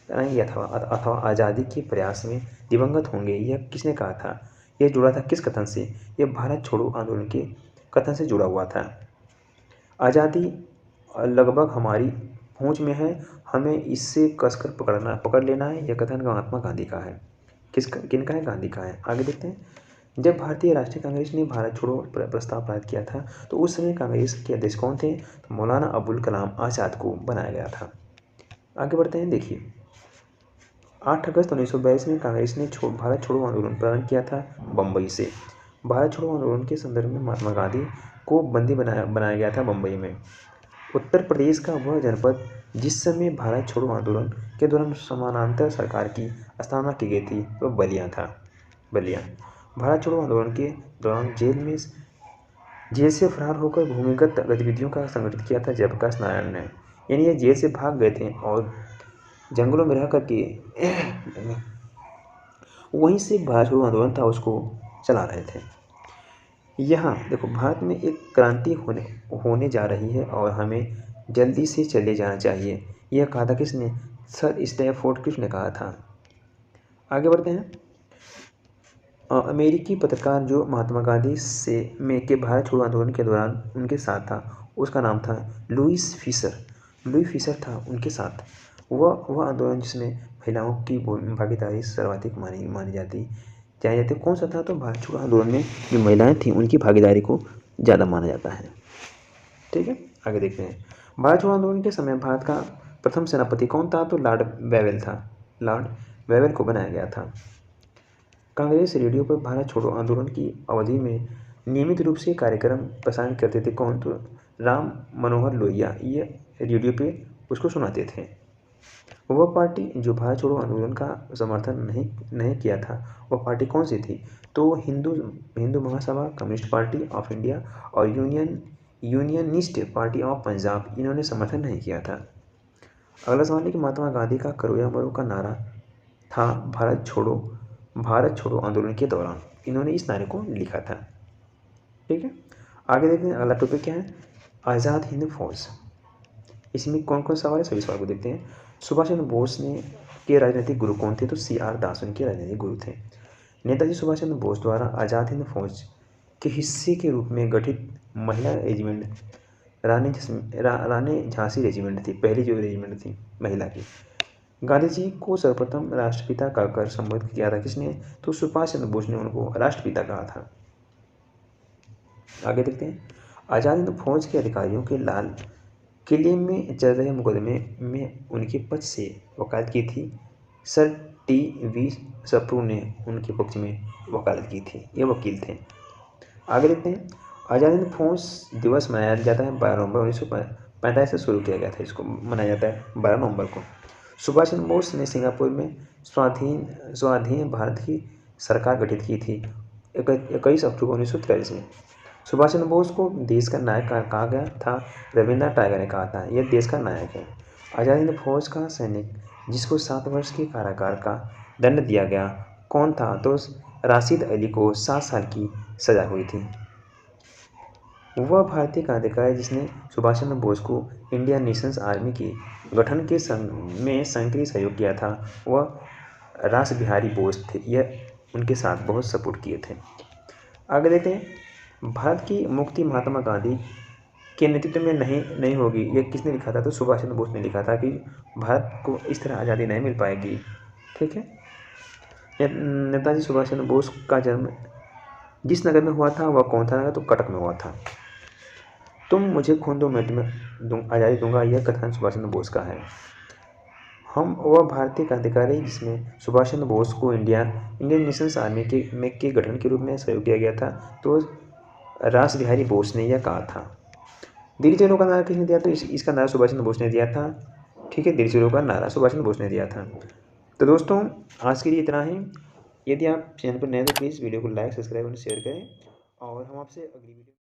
अथवा आज़ादी के प्रयास में दिवंगत होंगे, यह किसने कहा था? यह जुड़ा था किस कथन से? यह भारत छोड़ो आंदोलन के कथन से जुड़ा हुआ था। आज़ादी लगभग हमारी पहुंच में है, हमें इससे कसकर पकड़ लेना है, यह कथन महात्मा गांधी का है। किनका है? गांधी का है। आगे देखते हैं। जब भारतीय राष्ट्रीय कांग्रेस ने भारत छोड़ो प्रस्ताव पारित किया था तो उस समय कांग्रेस के अध्यक्ष कौन थे? तो मौलाना अबुल कलाम आज़ाद को बनाया गया था। आगे बढ़ते हैं। देखिए 8 अगस्त 1922 में कांग्रेस ने भारत छोड़ो आंदोलन प्रारंभ किया था बम्बई से। भारत छोड़ो आंदोलन के संदर्भ में महात्मा गांधी को बंदी बनाया गया था बम्बई में। उत्तर प्रदेश का वह जनपद जिस समय भारत छोड़ो आंदोलन के दौरान समानांतर सरकार की स्थापना की गई थी वह बलिया था। बलिया। भारत छोड़ो आंदोलन के दौरान जेल से फरार होकर भूमिगत गतिविधियों का संगठित किया था जयप्रकाश नारायण ने। यानी ये जेल से भाग गए थे और जंगलों में रह करके वहीं से भारत छोड़ो आंदोलन था उसको चला रहे थे। यहाँ देखो भारत में एक क्रांति होने जा रही है और हमें जल्दी से चले जाना चाहिए, यह कहा था किसने? सर स्टैफोर्ड क्रिप्स ने कहा था। आगे बढ़ते हैं। अमेरिकी पत्रकार जो महात्मा गांधी के भारत छोड़ो आंदोलन के दौरान उनके साथ था उसका नाम था लुईस फिशर था उनके साथ। वह आंदोलन जिसमें महिलाओं की भागीदारी सर्वाधिक मानी जाती कौन सा था? तो भारत छोड़ो आंदोलन में जो महिलाएं थीं उनकी भागीदारी को ज़्यादा माना जाता है। ठीक है। आगे देखते हैं। भारत छोड़ो आंदोलन के समय भारत का प्रथम सेनापति कौन था? तो लॉर्ड वेवेल था। लॉर्ड वेवेल को बनाया गया था। कांग्रेस रेडियो पर भारत छोड़ो आंदोलन की अवधि में नियमित रूप से कार्यक्रम प्रसारित करते थे कौन? तो राम मनोहर लोहिया, ये रेडियो पे उसको सुनाते थे। वह पार्टी जो भारत छोड़ो आंदोलन का समर्थन नहीं किया था वह पार्टी कौन सी थी? तो Hindu Mahasabha, communist party of India और यूनियनिस्ट पार्टी ऑफ पंजाब, इन्होंने समर्थन नहीं किया था। अगला सवाल है कि महात्मा गांधी का करो या मरो का नारा था भारत छोड़ो आंदोलन के दौरान, इन्होंने इस नारे को लिखा था। ठीक है। आगे देखते हैं। अगला टॉपिक क्या है? आज़ाद हिंद फौज। इसमें कौन कौन सवाल है? सभी सवाल को देखते हैं। सुभाष चंद्र बोस के राजनीतिक गुरु कौन थे? तो CR दास उनके राजनीतिक गुरु थे। नेताजी सुभाष चंद्र बोस द्वारा आज़ाद हिंद फौज के हिस्से के रूप में गठित महिला रेजिमेंट रानी झांसी रेजिमेंट थी, पहली जो रेजिमेंट थी महिला की। गांधी जी को सर्वप्रथम राष्ट्रपिता कहकर संबोधित किया था किसने? तो सुभाष चंद्र बोस ने उनको राष्ट्रपिता कहा था। आगे देखते हैं। आज़ाद हिंद फौज के अधिकारियों के लाल किले में चल रहे मुकदमे में उनके पक्ष से वकालत की थी सर TV सप्रू ने उनके पक्ष में वकालत की थी, ये वकील थे। आगे देखते हैं। आज़ाद हिंद फौज दिवस मनाया जाता है 12 नवंबर 1945 से शुरू किया गया था, इसको मनाया जाता है 12 नवंबर को। सुभाष चंद्र बोस ने सिंगापुर में स्वाधीन भारत की सरकार गठित की थी 21 अक्टूबर 1943 में। सुभाष चंद्र बोस को देश का नायक कहा गया था, रविंद्रनाथ टैगोर ने कहा था यह देश का नायक है। आज़ाद हिंद फौज का सैनिक जिसको 7 वर्ष के कारागार का दंड दिया गया कौन था? तो राशिद अली को 7 साल की सजा हुई थी। वह भारतीय क्रांतिकारी जिसने सुभाष चंद्र बोस को इंडियन नेशनल आर्मी के गठन में सक्रिय सहयोग किया था वह रास बिहारी बोस थे, यह उनके साथ बहुत सपोर्ट किए थे। आगे देखते हैं। भारत की मुक्ति महात्मा गांधी के नेतृत्व में नहीं होगी, यह किसने लिखा था? तो सुभाष चंद्र बोस ने लिखा था कि भारत को इस तरह आज़ादी नहीं मिल पाएगी। ठीक है। नेताजी सुभाष चंद्र बोस का जन्म जिस नगर में हुआ था वह कौन था? तो कटक में हुआ था। तुम मुझे खून 2 मिनट में आज़ादी दूंगा, यह कथन सुभाष चंद्र बोस का है। वह भारतीय क्रांतिकारी जिसमें सुभाष चंद्र बोस को इंडियन नेशनल आर्मी के गठन के रूप में सहयोग किया गया था, तो रास बिहारी बोस ने यह कहा था। दिल्ली चलो का नारा किसने दिया? तो इसका नारा सुभाष चंद्र बोस ने दिया था। ठीक है, दिल्ली चलो का नारा सुभाष चंद्र बोस ने दिया था। तो दोस्तों आज के लिए इतना ही। यदि आप चैनल पर नए तो प्लीज़ वीडियो को लाइक, सब्सक्राइब और शेयर करें, और हम आपसे अगली वीडियो